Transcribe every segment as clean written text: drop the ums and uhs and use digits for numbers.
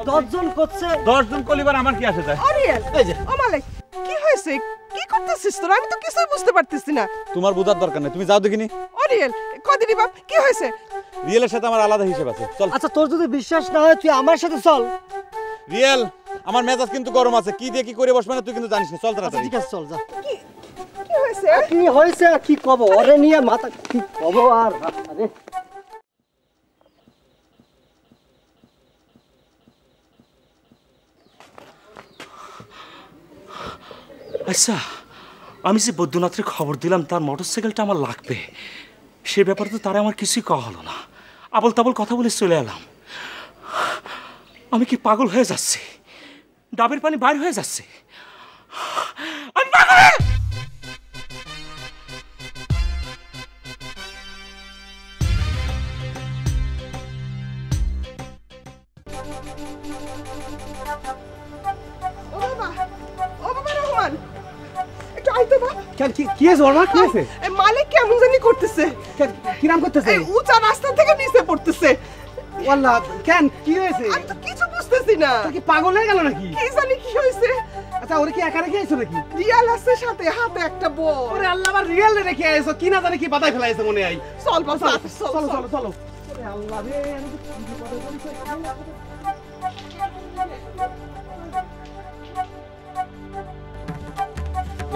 10 জন করছে 10 জন কলিবার আমার কি আসে যায়? অরিয়েল ও মালিক কি হয়েছে কি করতেছিস তোরা আমি তো কিছুই বুঝতে পারতেছি না তোমার বুঝার দরকার নেই তুমি যাও দেখিনি অরিয়েল কদিনি বাপ কি হয়েছে রিয়েলের সাথে আমার আলাদা হিসাব আছে চল আচ্ছা তোর যদি বিশ্বাস না হয় তুই আমার সাথে চল রিয়েল আমার মেজাজ কিন্তু গরম আছে কি দিয়ে কি করে বসবে না তুই কিন্তু জানিস না চল তাড়াতাড়ি ঠিক আছে চল যা কি হয়েছে কি হয়েছে কি কব ওরে নিয়ে মাথা কি কব আর আরে আচ্ছা আমি যে বৈদ্যনাথের খবর দিলাম তার মোটরসাইকেলটা আমার লাগবে সে ব্যাপারে তো তারা আমার কিছুই কওয়া হলো না আবল তাবল কথা বলে চলে এলাম আমি কি পাগল হয়ে যাচ্ছি ডাবের পানি বাইর হয়ে যাচ্ছে আমি পাগল মালিক কেমন জানি করতেছে কি নাম করতেছে উঁচা রাস্তা থেকে নিচে পড়তেছে ওয়াল্লাহ কেন কি হয়েছে আমি তো কিছু বুঝতেছি না কি পাগল হয়ে গেল নাকি কি জানি কি হয়েছে আচ্ছা ওরে কি একা রেখে আইছো নাকি রিয়াল আছে সাথে হাতে একটা বল ওরে আল্লাহ আবার রিয়েল রেখে আইছো কি না জানি কি বাদাই ফেলাইছো মনে হয় চল বাবা চলো চলো চলো ওরে আল্লাহ রে আমি তো কি বিপদে পড়েছি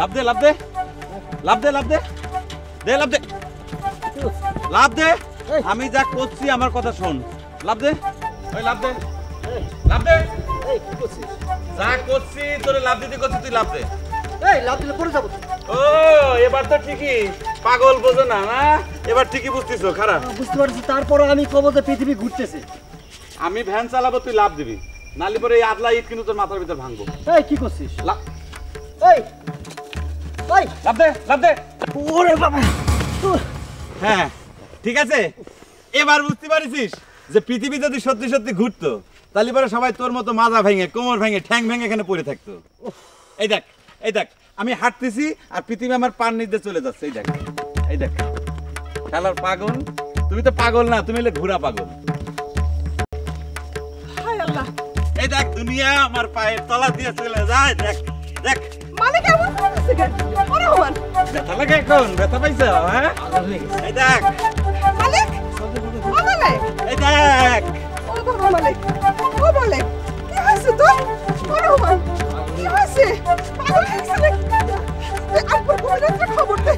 লাভ দে লাভ দে লাভ দে লাভ দে দে লাভ দে লাভ দে আমি যা করছি আমার কথা শোন লাভ দে ওই লাভ দে লাভ দে এই কি করছিস যা করছি তোরে লাভ দিতে করছি তুই লাভ দে এই লাভ দিলে পড়ে যাব ও এবার তো ঠিকই পাগল বোঝো না না এবার ঠিকই বুঝতিছো খারাপ বুঝতে পারছি তারপরে আমি কব যে পৃথিবী ঘুরতেছে আমি ভ্যান চালাবো তুই লাভ দিবি নালি পরে এই আদলা ইট কিন্তু তোর মাথার ভিতর ভাঙবো এই কি করছিস এই ওই লাভ দে লাভ দে ওরে বাবা হ্যাঁ ঠিক আছে এবার বুঝতে পারিস যে পৃথিবী যদি সত্যি সত্যি ঘুরতো তাহলে পরে সবাই তোর মতো মাজা ভেঙে কোমর ভেঙে ঠ্যাং ভেঙে এখানে পড়ে থাকতো এই দেখ আমি হাঁটতেছি আর পৃথিবী আমার পার নিতে চলে যাচ্ছে এই দেখ খেলার পাগল তুমি তো পাগল না তুমি হলে ঘোরা পাগল হায় আল্লাহ এই দেখ দুনিয়া আমার পায়ের তলা দিয়ে চলে যায় দেখ দেখ মালিক এমন করতেছে কেন ওরে ওমান ব্যথা লাগে এখন ব্যথা পাইছো হ্যাঁ এই দেখ মালিক ও মালিক এই দেখ ও বাবা মালিক ও মালিক কি হয়েছে তোর ওরে ওমান কি হয়েছে পাগল হয়েছে নাকি একবার ঘুরে খবর দে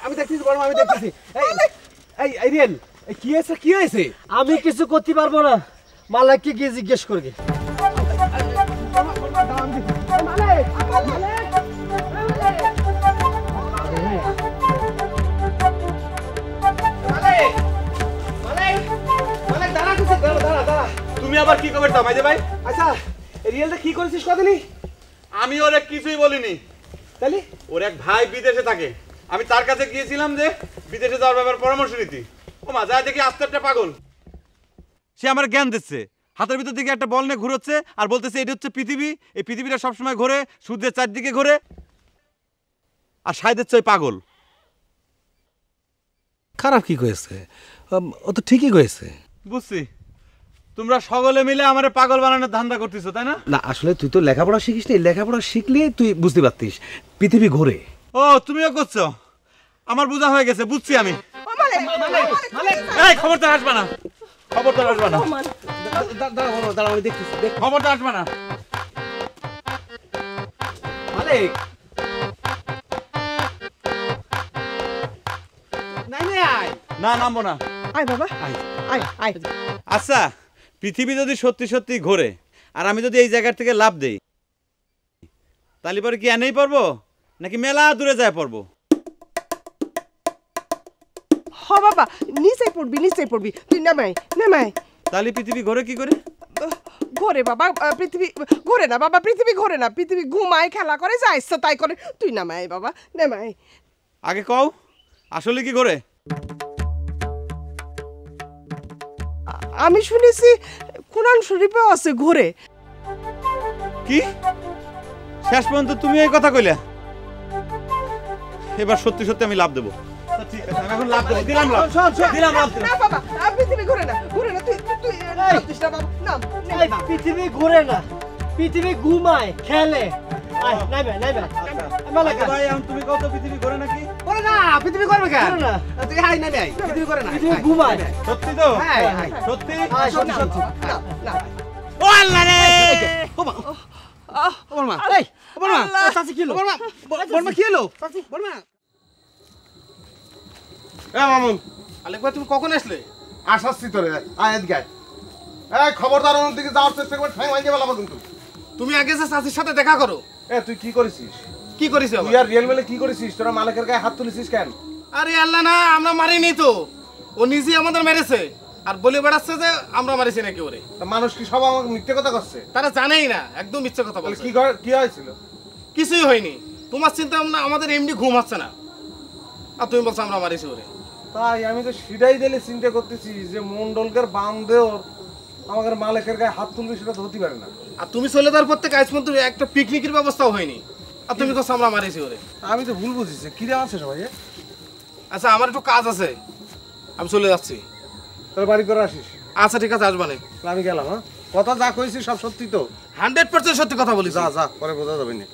আমি দেখতেছি বড় আমি দেখতেছি এই রিয়েল কি হয়েছে আমি কিছু করতে পারবো না মালিককে গিয়ে জিজ্ঞেস করবে তুমি আবার কি খবর দাও মাইজে ভাই আচ্ছা রিয়েলটা কি করেছিস কদিনই আমি ওরে কিছুই বলিনি তাহলে ওর এক ভাই বিদেশে থাকে আমি তার কাছে গিয়েছিলাম যে বিদেশে যাওয়ার ব্যাপারে পরামর্শ নিতে ও মা যায় দেখি আস্তে একটা পাগল সে আমার জ্ঞান দিচ্ছে হাতের ভিতর দিকে একটা বল নিয়ে ঘুরোচ্ছে আর বলতেছে এটা হচ্ছে পৃথিবী এই পৃথিবীটা সবসময় ঘোরে সূর্যের চারদিকে ঘোরে আর সাইদের চেয়ে পাগল খারাপ কি কয়েছে ও তো ঠিকই কয়েছে বুঝছি তোমরা সকলে মিলে আমারে পাগল বানানোর ধান্দা করতেছো তাই না না আসলে তুই তো লেখাপড়া শিখিস নি লেখাপড়া শিখলে তুই বুঝতে পারতিস পৃথিবী ঘোরে ও তুমিও করছো আমার বোঝা হয়ে গেছে বুঝছি আমি ও মালিক এই খবরদার আসবা না খবরদার আসবা না দাঁড়া আমি দেখতেছি খবরদার আসবা না মালিক না নামবো না আয় বাবা আয় আয় আচ্ছা পৃথিবী যদি সত্যি সত্যি ঘোরে আর আমি যদি এই জায়গার থেকে লাভ দেই তাহলে পরে কি এনেই পারবো নাকি মেলা দূরে যায় পড়বো হ বাবা নিচে পড়বি তুই নামাই তাহলে পৃথিবী ঘোরে কি করে ঘোরে বাবা পৃথিবী ঘোরে না বাবা পৃথিবী ঘোরে না পৃথিবী ঘুমায় খেলা করে যা ইচ্ছা তাই করে তুই নামাই বাবা নামাই আগে কও আসলে কি ঘোরে আমি শুনেছি কুরআন শরীফেও আছে ঘোরে কি শেষ পর্যন্ত তুমি এই কথা কইলে এবার সত্যি সত্যি আমি লাভ দেবো ঠিক আছে আমি এখন লাভ দেবো দিলাম লাভ না বাবা পৃথিবী ঘোরে না তুই না বাবা নাম এই পৃথিবী ঘুরে না, পৃথিবী ঘুমায় খেলে। নাইবে নাইবে মালাক ভাই এখন তুমি কত পৃথিবী ঘোরে নাকি? করে না পৃথিবী করবে কেন ঘুরে না, তুই হাই না ভাই পৃথিবী করে না পৃথিবী ঘুমায়। সত্যি তো? হ্যাঁ হ্যাঁ সত্যি? সত্যি সত্যি। না না ও আল্লাহ রে! ওমা ওমা এই ওমা চাচি কি হলো? ওমা বলমা কি হলো বলমা এ মামুন, আলেক ভাই তুমি কখন আসলে? আসাচ্ছি তোরে, আয় এদিকে আয়। এই খবরদার ওর দিকে যাওয়ার চেষ্টা করবে, ঠ্যাং ভাঙিয়ে ফেলাবো কিন্তু। তুমি আগে যে চাচির সাথে দেখা করো। এ তুই কি করেছিস? কি করিস তুই আর রিয়েল মেলে কি করেছিস? তোরা মালিকের গায়ে হাত তুলেছিস কেন? আরে আল্লাহ না, আমরা মারিনি তো, ও নিজেই আমাদের মেরেছে আর বলে বেড়াচ্ছে যে আমরা মারিছি নাকি ওরে। তা মানুষ কি সব আমাকে মিথ্যে কথা করছে? তারা জানেই না, একদম মিথ্যে কথা তাহলে বলছে। কি হয়েছিল? কিছুই হয়নি, তোমার চিন্তা ভাবনা আমাদের এমনি ঘুম হচ্ছে না, আর তুমি বলছো আমরা মারিছি ওরে। তাই আমি তো সেটাই দিলে চিন্তা করতেছি যে মন্ডলকের বাম দেওর আমাদের মালিকের গায়ে হাত তুলবে, সেটা তো হতে পারে না। আর তুমি চলে যাওয়ার পর থেকে আজ পর্যন্ত একটা পিকনিকের ব্যবস্থাও হয়নি, আর তুমি বলছো আমরা মারিছি ওরে। আমি তো ভুল বুঝেছি, কিরে আছে সবাই? আচ্ছা আমার একটু কাজ আছে, আমি চলে যাচ্ছি। তোর বাড়ি করে আসিস। আচ্ছা ঠিক আছে, আসবানে। তাহলে আমি গেলাম। হ্যাঁ, কথা যা কইছি সব সত্যি তো? 100% সত্যি কথা বলিস। যা যা, পরে বোঝা যাবে না।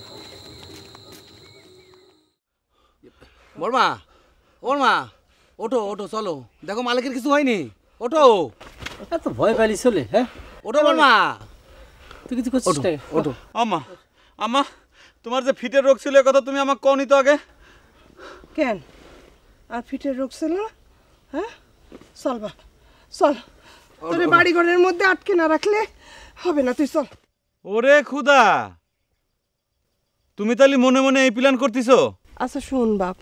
বর্মা বর্মা ওঠো ওঠো, চলো, দেখো মালিকের কিছু হয়নি, ওঠো এত ভয় পাইলি চলে? হ্যাঁ ওঠো বর্মা, তুই কিছু করছিস না? ওঠো। আম্মা আম্মা, তোমার যে ফিটের রোগ ছিল এ কথা তুমি আমাকে কওনি তো আগে। কেন আর ফিটের রোগ ছিল না? হ্যাঁ চল বাপ চল, তোর বাড়ি ঘরের মধ্যে আটকে না রাখলে হবে না, তুই চল। ওরে খুদা, তুমি তাহলে মনে মনে এই প্ল্যান করতেছো? আচ্ছা শোন বাপ,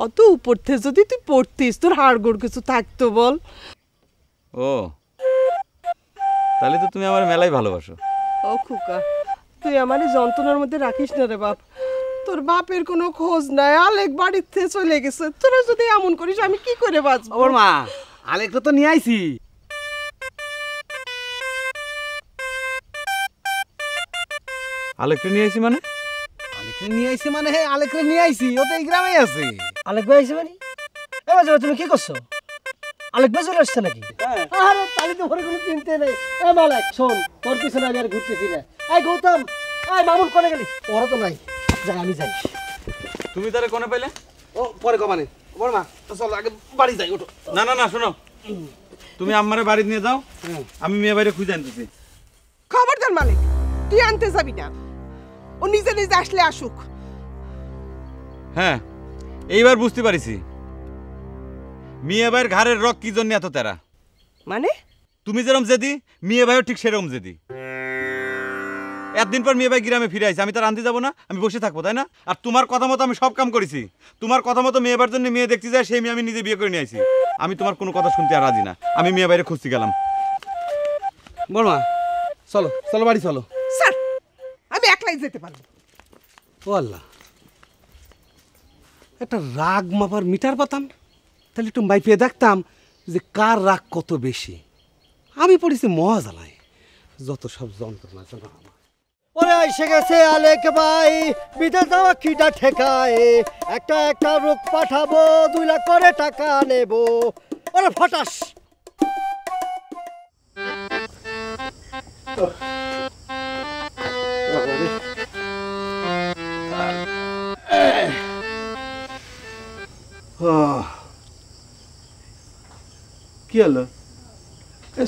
অত উপর থেকে যদি তুই পড়তিস তোর হাড় গোড় কিছু থাকতো বল? ও তাহলে তো তুমি আমার মেলাই ভালোবাসো। ও খুকা, তুই আমার এই যন্ত্রণার মধ্যে রাখিস না রে বাপ। তোর বাপের কোনো খোঁজ নাই, আলেক বাড়ির থেকে চলে গেছে, তোরা যদি এমন করিস আমি কি করে বাঁচবো? বর্মা আলেকটা তো নিয়ে আইছি। আলেকটা নিয়ে আসি মানে? আলেকটা নিয়ে আইছি মানে আলেকটা নিয়ে আইছি, ও তো এই গ্রামেই আছে। আলেক ভাই আইছে মানে? এবার যাবে, তুমি কি করছো? আলেক ভাই চলে আসছে নাকি? আরে তাহলে তো ঘরে কোনো চিন্তা নেই। এ মালাক শোন, তোর পিছনে আমি আর ঘুরতেছি না। এই গৌতম, এই মামুন কোনে গেলি? ওরা তো নাই, যাই আমি যাই। তুমি তারে কোনে পাইলে? ও পরে কমানে বর্মা, তো চল আগে বাড়ি যাই, ওঠো। না না না, শোনো, তুমি আম্মারে বাড়ি নিয়ে যাও, আমি মেয়ে বাইরে খুঁজে আনতেছি। খবরদার মালিক, তুই আনতে যাবি না, ও নিজে নিজে আসলে আসুক। হ্যাঁ এইবার বুঝতে পারিছি মিয়া ভাইয়ের ঘাড়ের রক কি জন্য এত তেরা। মানে তুমি যেরকম জেদি, মিয়া ভাইও ঠিক সেরকম জেদি। একদিন পর মেয়ে ভাই গ্রামে ফিরে আইছে, আমি তার আনতে যাবো না? আমি বসে থাকবো তাই না? আর তোমার কথা মতো আমি সব কাম করেছি। তোমার কথা মতো মেয়ে ভাইয়ের জন্য মেয়ে দেখতে যায়, সেই মেয়ে আমি নিজে বিয়ে করে নিয়ে আইছি। আমি তোমার কোনো কথা শুনতে আর রাজি না। আমি মেয়ে বাইরে খুঁজতে গেলাম। বর্মা চলো চলো বাড়ি চলো। স্যার আমি একলাই যেতে পারবো। ও আল্লাহ, একটা রাগ মাপার মিটার পাতাম, তাহলে একটু মাইপিয়ে দেখতাম যে কার রাগ কত বেশি। আমি পড়েছি মহাজালায়, যত সব যন্ত্রণা জানা আমার। ওরে এসে গেছে আলেক ভাই, বিদেশ যাওয়া খিদা ঠেকায়। একটা একটা রোগ পাঠাবো, 2 লাখ করে টাকা নেবো। ওরে ফটাস। কি হলো?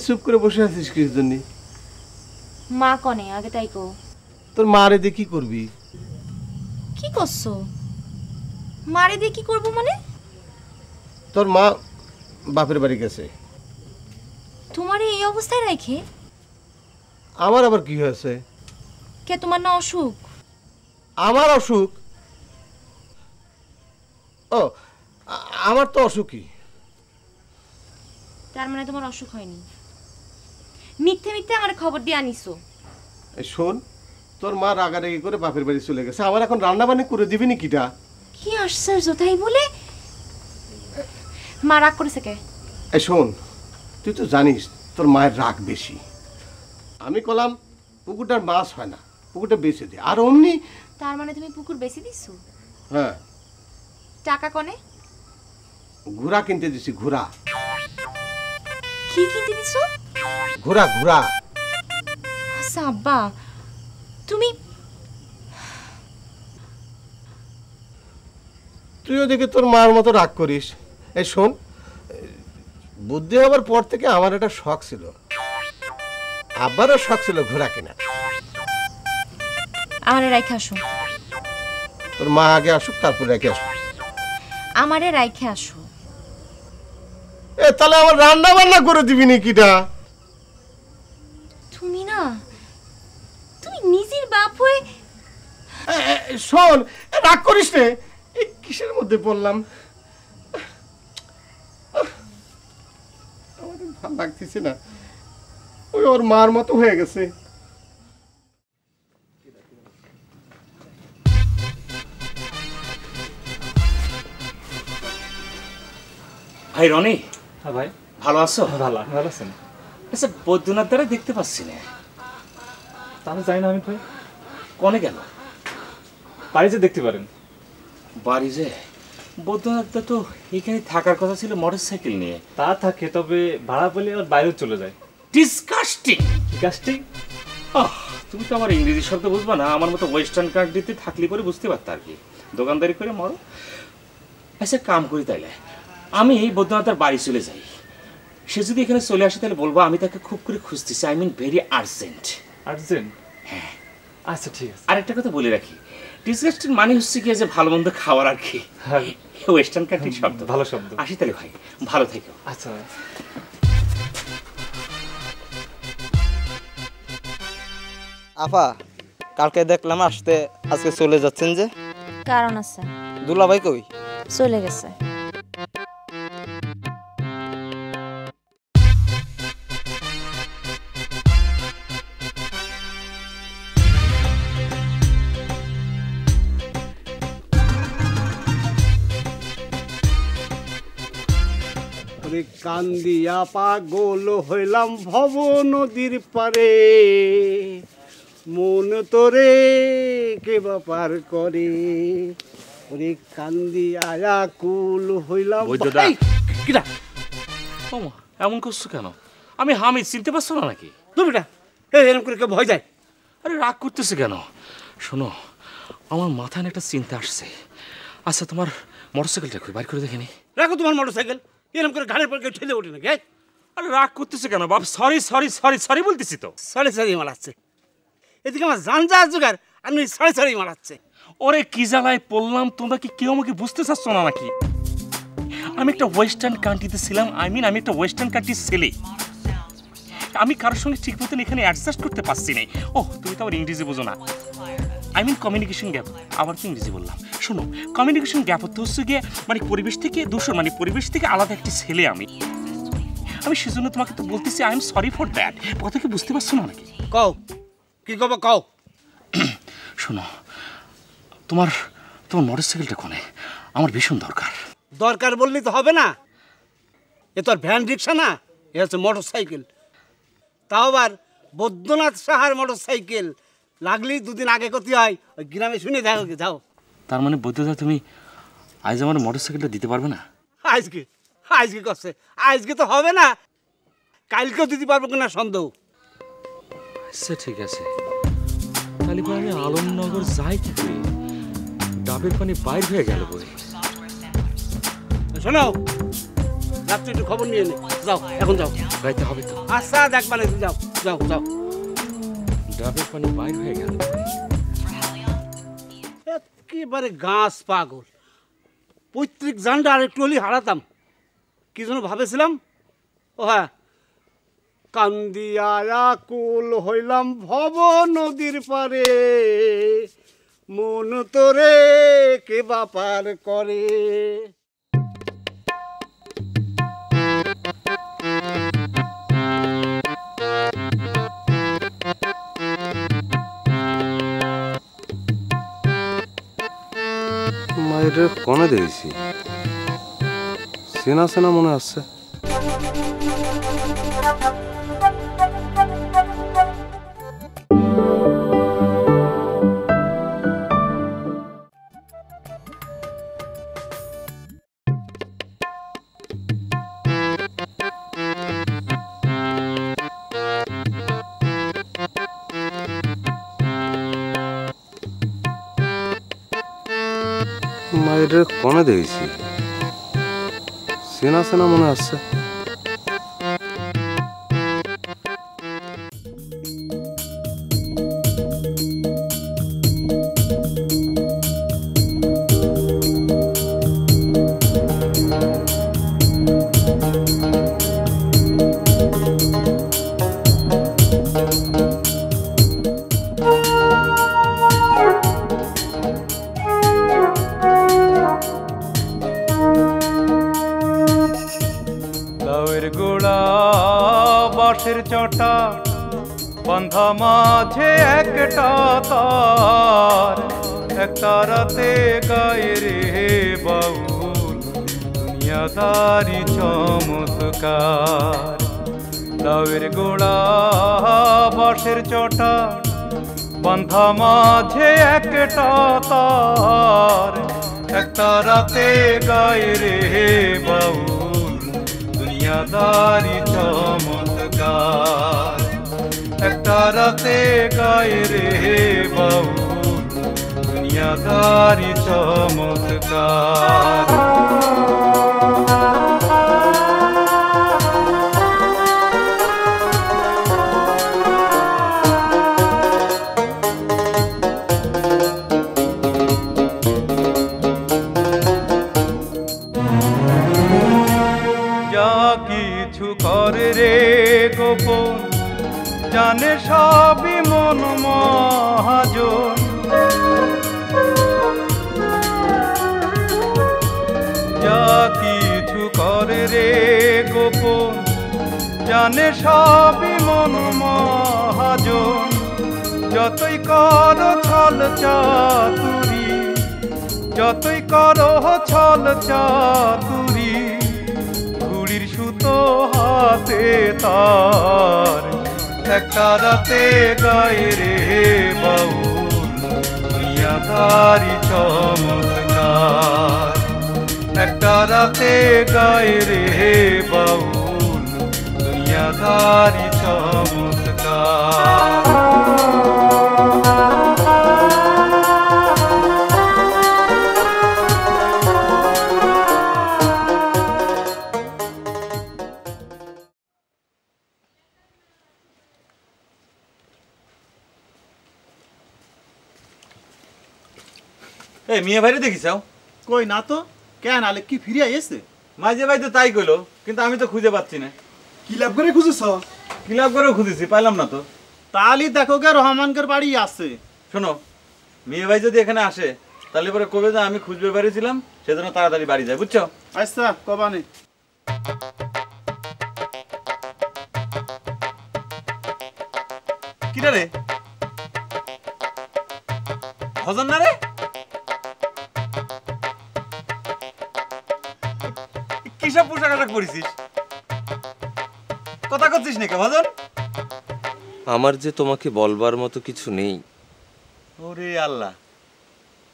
চুপ করে বসে আছিস কিসের জন্য? মা কনে আগে তাই কো। তোর মারে দিয়ে কি করবি? কি করছো? মারে দিয়ে কি করবো মানে? তোর মা বাপের বাড়ি গেছে। তোমার এই অবস্থায় রেখে? আমার আবার কি হয়েছে? কে তোমার না অসুখ? আমার অসুখ? ও আমার তো অসুখই। তার মানে তোমার অসুখ হয়নি? মিথ্যে মিথ্যে আমার খবর দিয়ে আনিছো। শোন, তোর মা রাগারাগি করে বাপের বাড়ি চলে গেছে, আবার এখন রান্না বান্না করে দিবি নি কিটা? কি আশ্চর্য তাই বলে? মা রাগ করেছে কে? শোন, তুই তো জানিস তোর মায়ের রাগ বেশি। আমি কলাম পুকুরটার মাছ হয় না, পুকুরটা বেঁচে দে। আর অমনি তার মানে তুমি পুকুর বেশি দিছো? হ্যাঁ, টাকা কনে? ঘোড়া কিনতে দিছি। ঘোড়া? কি কিনতে দিছো? ঘোড়া ঘোড়া। আচ্ছা আব্বা, তুমি তুইও দেখি তোর মার মতো রাগ করিস। এই শোন, বুদ্ধি হবার পর থেকে আমার একটা শখ ছিল, আব্বারও শখ ছিল ঘোড়া কেনা। আমারে রাইখে আসো। তোর মা আগে আসুক, তারপর রেখে আসুক। আমারে রাইখে আসো। এ তাহলে আমার রান্না বান্না করে দিবি নাকিটা? তুমি না, তুমি নিজের বাপ হয়ে। শোন, রাগ করিস রে। এই কিসের মধ্যে পড়লাম, আমাদের ভালো লাগতেছে না। ওই ওর মার মতো হয়ে গেছে। ভাই রনি। হ্যাঁ ভাই। ভালো আছো? ভালো আছেন? আচ্ছা, বৈদ্যনাথ দ্বারা দেখতে পাচ্ছি না। তাহলে যাই না আমি ভাই। কনে গেল? বাড়ি যে দেখতে পারেন। বাড়ি যে? বৈদ্যনাথ দা তো এখানে থাকার কথা ছিল মোটর সাইকেল নিয়ে। তা থাকে, তবে ভাড়া পেলে আর বাইরেও চলে যায়। ডিসকাস্টিং। ডিসকাস্টিং? তুমি তো আমার ইংরেজি শব্দ বুঝবা না, আমার মতো ওয়েস্টার্ন কান্ট্রিতে থাকলে পরে বুঝতে পারত আর কি। দোকানদারি করে মরো। আচ্ছা কাম করি তাইলে, আমি এই বৈদ্যনাথের বাড়ি চলে যাই। সে যদি এখানে চলে আসে তাহলে বলবো আমি তাকে খুব করে খুঁজতেছি, I mean very urgent. Urgent? হ্যাঁ। আচ্ছা ঠিক আছে। আর একটা কথা বলে রাখি, ডিসকাস্টিং মানে হচ্ছে কি যে ভালো মন্দ খাওয়ার আর কি। হ্যাঁ, ওয়েস্টার্ন কান্ট্রির শব্দ। ভালো শব্দ। আসি তাহলে ভাই, ভালো থেকো। আচ্ছা। আপা, কালকে দেখলাম আসতে, আজকে চলে যাচ্ছেন যে? কারণ আছে। দুলাভাই কই? চলে গেছে। কান্দিয়া পাগল হইলাম ভব নদীর পারে, মন তোরে কে ব্যাপার করে। ওরে কান্দিয়া কুল হইলাম। কিরা এমন করছো কেন? আমি হামিদ, চিনতে পারছো না নাকি? তুমি না এরকম করে কেউ ভয় যায়? আরে রাগ করতেছে কেন? শোনো, আমার মাথায় একটা চিন্তা আসছে। আচ্ছা তোমার মোটরসাইকেলটা কই, বাইর করে দেখেনি। রাখো তোমার মোটরসাইকেল, এরকম করে ঘাড়ের পর কেউ ঠেলে ওঠে নাকি? আরে রাগ করতেছে কেন বাপ? সরি সরি সরি সরি বলতেছি তো। সরি সরি মারাচ্ছে, এদিকে আমার জান যা জোগাড়, আমি সরি সরি মারাচ্ছে। ওরে কি জ্বালায় পড়লাম, তোমরা কি কেউ আমাকে বুঝতে চাচ্ছ না নাকি? আমি একটা ওয়েস্টার্ন কান্ট্রিতে ছিলাম, আই মিন আমি একটা ওয়েস্টার্ন কান্ট্রির ছেলে। আমি কারোর সঙ্গে ঠিক মতন এখানে অ্যাডজাস্ট করতে পারছি না। ও তুমি তো আবার ইংরেজি বোঝো না। I mean communication gap. আবার তো ইংরেজি বললাম। শোনো, কমিউনিকেশন গ্যাপ হতে হচ্ছে গিয়ে মানে পরিবেশ থেকে দূষণ, মানে পরিবেশ থেকে আলাদা একটি ছেলে আমি। সেজন্য তোমাকে তো বলতেছি I am sorry for that. কথা কি বুঝতে পারছো না নাকি? কও কি কব কও। শোনো, তোমার মোটরসাইকেলটা কোনে? আমার ভীষণ দরকার। দরকার বললেই তো হবে না, এ তো আর ভ্যান রিক্সা না, এ হচ্ছে মোটর সাইকেল। তাও আবার বৈদ্যনাথ সাহার মোটর সাইকেল। লাগলেই দুদিন আগে ক্ষতি হয়, ওই গ্রামে শুনে যাও যাও। তার মানে বৈদ্যদা তুমি আজ আমার মোটরসাইকেলটা দিতে পারবে না? আজকে আজকে করছে, আজকে তো হবে না, কালকেও দিতে পারবো কিনা সন্দেহ। আচ্ছা ঠিক আছে, তাহলে আমি আলমনগর যাই কি করি? ডাবের পানি বাইর হয়ে গেল বলে। শোনো, রাত্রে একটু খবর নিয়ে নে, যাও এখন যাও। গাইতে হবে তো। আচ্ছা দেখবা না, যাও যাও যাও। ডাবের পানি বাইর হয়ে গেল। একেবারে গাছ পাগল। পৈতৃক জানটা আর একটু হলেই হারাতাম। কি যেন ভাবেছিলাম, ও হ্যাঁ, কান্দিয়া কুল হইলাম ভব নদীর পারে, মন তোরে কে ব্যাপার করে। মায়ের কনে দেখেছি, চেনা চেনা মনে আসছে। এটা কোনে দেখেছি, চেনা চেনা মনে আসছে। লাউয়ের গোড়া বাঁশের চটা বন্ধা মাঝে একটা তার, একটা রাতে গায়ে রে বাউল দুনিয়াদারি চমৎকার। লাউয়ের গোড়া বাঁশের চটা বন্ধা মাঝে একটা তার, একটা রাতে গায়ে রে বাউল দুনিয়াদারি চমৎকার, একটা রাতে গায়ে রে বাউল দুনিয়াদারি চমৎকার। কিছু করে রে গোপন জানে সবই মন মহাজন, যা কিছু করে রে গোপন জানে সবই মন মহাজন। যতই করো ছল চাতুরি, যতই করো ছল চাতুরি, ঘুড়ির সুতো হাতে তার, একটা রাতে গায়ে রে বাউল দুনিয়াদারি চমৎকার, একটা রাতে গায়ে রে বাউল দুনিয়াদারি চমৎকার। এই মিয়া ভাইরে দেখিসাও? কই না তো। কেন আলে কি ফিরে আইছে? মাঝে ভাই তো তাই কইলো, কিন্তু আমি তো খুঁজে পাচ্ছি না। কি লাভ করে খুঁজেছ? কি লাভ করে খুঁজেছি, পাইলাম না তো। তালি দেখো গে রহমানকের বাড়ি আছে। শোনো, মিয়া ভাই যদি এখানে আসে তাহলে পরে কবে যে আমি খুঁজবে বেরিয়েছিলাম, সেজন্য তাড়াতাড়ি বাড়ি যায়, বুঝছো? আচ্ছা কবানে। কিটা রে? ভজন না রে? কিসব পোশাক আশাক পরিছিস? কথা করছিস নাকি ভজন? আমার যে তোমাকে বলবার মতো কিছু নেই। ওরে আল্লাহ,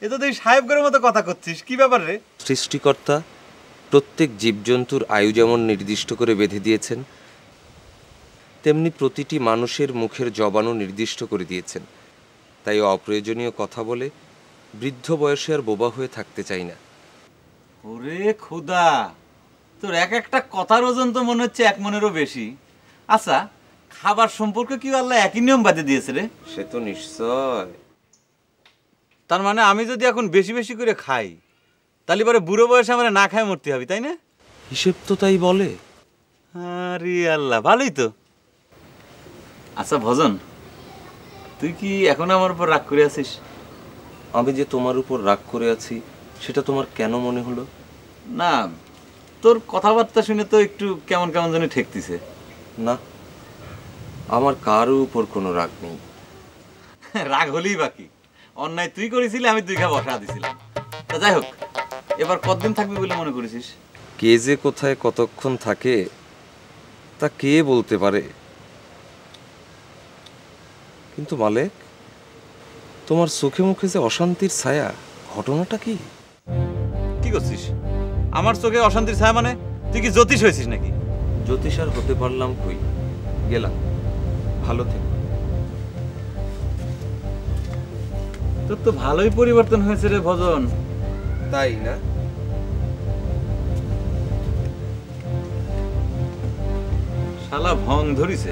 এ তো দেখি সাহেবগরের মতো কথা করছিস, কি ব্যাপার রে? সৃষ্টিকর্তা প্রত্যেক জীবজন্তুর আয়ু যেমন নির্দিষ্ট করে বেঁধে দিয়েছেন, তেমনি প্রতিটি মানুষের মুখের জবানও নির্দিষ্ট করে দিয়েছেন। তাই অপ্রয়োজনীয় কথা বলে বৃদ্ধ বয়সে আর বোবা হয়ে থাকতে চাই না। ওরে খুদা, তোর এক একটা কথার ওজন তো মনে হচ্ছে এক মনেরও বেশি। আচ্ছা, খাবার সম্পর্কে কি আল্লাহ একই নিয়ম বাদে দিয়েছে রে? সে তো নিশ্চয়। তার মানে আমি যদি এখন বেশি বেশি করে খাই, তাহলে পরে বুড়ো বয়সে আমার না খায় মরতে হবে, তাই না? হিসেব তো তাই বলে। আরে আল্লাহ, ভালোই তো। আচ্ছা ভজন, তুই কি এখন আমার উপর রাগ করে আছিস? আমি যে তোমার উপর রাগ করে আছি সেটা তোমার কেন মনে হলো? না, তোর কথাবার্তা শুনে তো একটু কেমন কেমন যেন ঠেকতেছে। না, আমার কারো উপর কোনো রাগ নেই। রাগ হলেই বাকি, অন্যায় তুই করেছিলি, আমি দুই ঘা বসা দিছিলাম। তা যাই হোক, এবার কতদিন থাকবি বলে মনে করেছিস? কে যে কোথায় কতক্ষণ থাকে তা কে বলতে পারে। কিন্তু মালেক, তোমার চোখে মুখে যে অশান্তির ছায়া, ঘটনাটা কি? কি করছিস? আমার চোখে অশান্তির ছায়া মানে? তুই কি জ্যোতিষ হয়েছিস নাকি? জ্যোতিষ আর হতে পারলাম কই, গেলাম। ভালো থেকো। তোর তো ভালোই পরিবর্তন হয়েছে রে ভজন। তাই না? শালা ভং ধরিছে।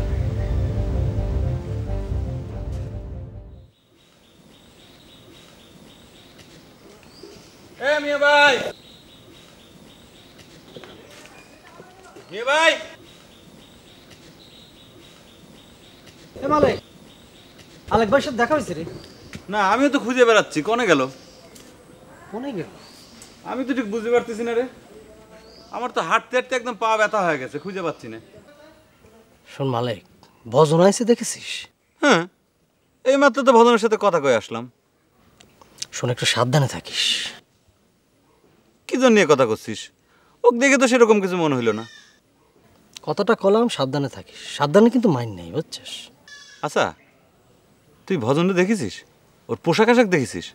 এ মিয়া ভাই, মিয়া ভাই, এ মালিক, আলেক ভাইয়ের সাথে দেখা হয়েছে রে? না আমিও তো খুঁজে বেড়াচ্ছি, কোনে গেল? কোনে গেল? আমি তো ঠিক বুঝতে পারতেছি না রে। আমার তো হাঁটতে হাঁটতে একদম পা ব্যথা হয়ে গেছে, খুঁজে পাচ্ছি না। শোন মালিক, ভজন আইছে দেখেছিস? হ্যাঁ, এই মাত্র তো ভজনের সাথে কথা কয়ে আসলাম। শোন, একটু সাবধানে থাকিস। কি জন্য নিয়ে কথা করছিস? ওকে দেখে তো সেরকম কিছু মনে হইল না। কথাটা কলাম, সাবধানে থাকিস। সাবধানে কিন্তু মাইন নেই, বুঝছিস? আচ্ছা, তুই ভজনটা দেখেছিস? ওর পোশাক আশাক দেখেছিস?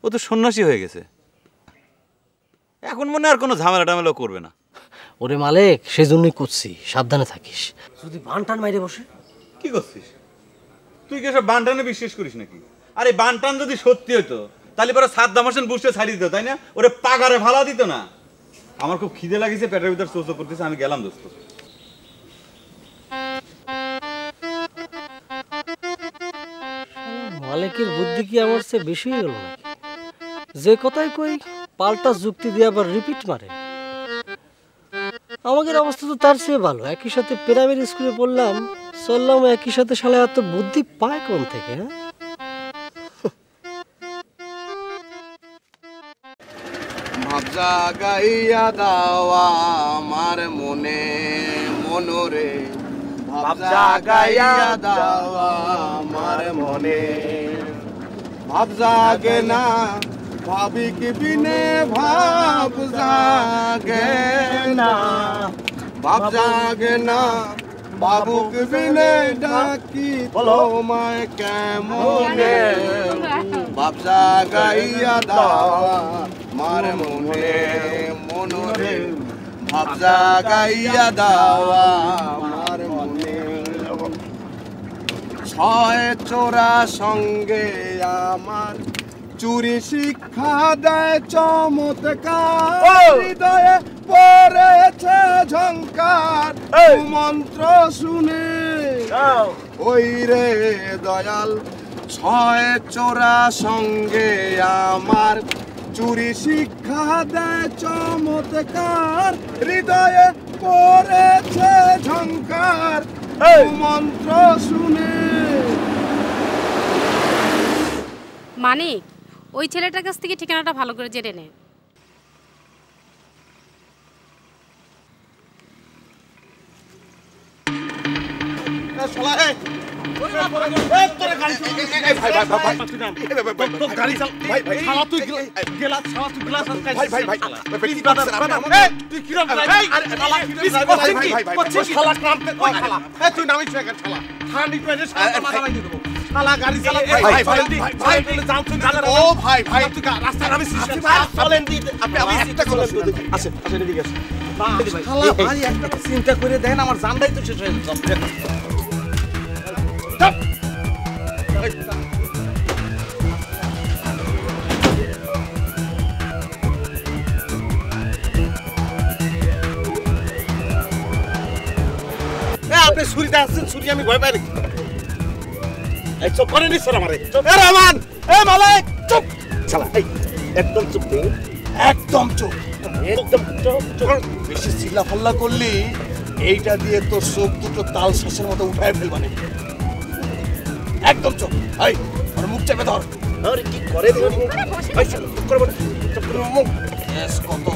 ও তো সন্ন্যাসী হয়ে গেছে, এখন মনে আর কোনো ঝামেলা টামেলা করবে না। ওরে মালিক, সেই জন্যই করছি, সাবধানে থাকিস। যদি বান টান মাইরে বসে? কি করছিস তুই? কি সব বানটানে বিশ্বাস করিস নাকি? আরে বানটান যদি সত্যি হতো তাহলে পরে সাদ্দাম হোসেন বুশে ছাড়িয়ে দিত, তাই না? ওরে পাগারে ভালা দিত না। আমার খুব খিদে লাগিছে, পেটের ভিতর চোচো করতেছে, আমি গেলাম দোস্ত। মালিকের বুদ্ধি কি আমার চেয়ে বেশি হলো নাকি? যে কথাই কই পাল্টা যুক্তি দিয়ে আবার রিপিট মারে। আমাদের অবস্থা তো তার চেয়ে ভালো। একই সাথে প্রাইমারি স্কুলে পড়লাম, চললাম একই সাথে, শালা এত বুদ্ধি পায় কোন থেকে? হ্যাঁ, ভাব জাগাইয়া দাওয়া আমার মনে মনোরে, ভাব জাগাইয়া দাওয়া আমার মনে। ভাব জাগে না ভাবিক বিনে, ভাব জাগে না, ভাব জাগে না বাবুক বিনে, ডাকি তোমায় কেমনে। ভাব জাগাইয়া দাওয়া আমার মনে মনোরে, ভাব জাগাইয়া দাওয়া আমার মনে। ছয় চোরা সঙ্গে আমার চুরি শিক্ষা দেয় চমৎকার, হৃদয়ে পড়েছে ঝংকার মন্ত্র শুনে। ওই রে দয়াল, ছয় চোরা সঙ্গে আমার চুরি শিক্ষা দেয় চমৎকার, হৃদয়ে পড়েছে ঝংকার মন্ত্র শুনে। মানিক, ওই ছেলেটার কাছ থেকে ঠিকানাটা ভালো করে জেনে নে। চিন্তা করে দেখেন, আমার জানটাই তো শেষ হয়ে যাচ্ছে। আপনি ছুরিতে আসছেন, ছুরি আমি ভয় পাই নাকি? চুপ করে নিচ্ছেন আমারে। রহমান, এ মালিক, চুপ। শালা, এই একদম চুপ তুই, একদম চুপ, একদম চুপ। বেশি চিল্লা ফাল্লা করলি এইটা দিয়ে তোর চোখ দুটো তাল শ্বাসের মতো উঠায় ফেলবানে। একদম চুপ। এই আর মুখ চেপে ধর। আরে কি করে দেখো, এই শালা চুপ করে বল, চুপ করে মুখ। এস কত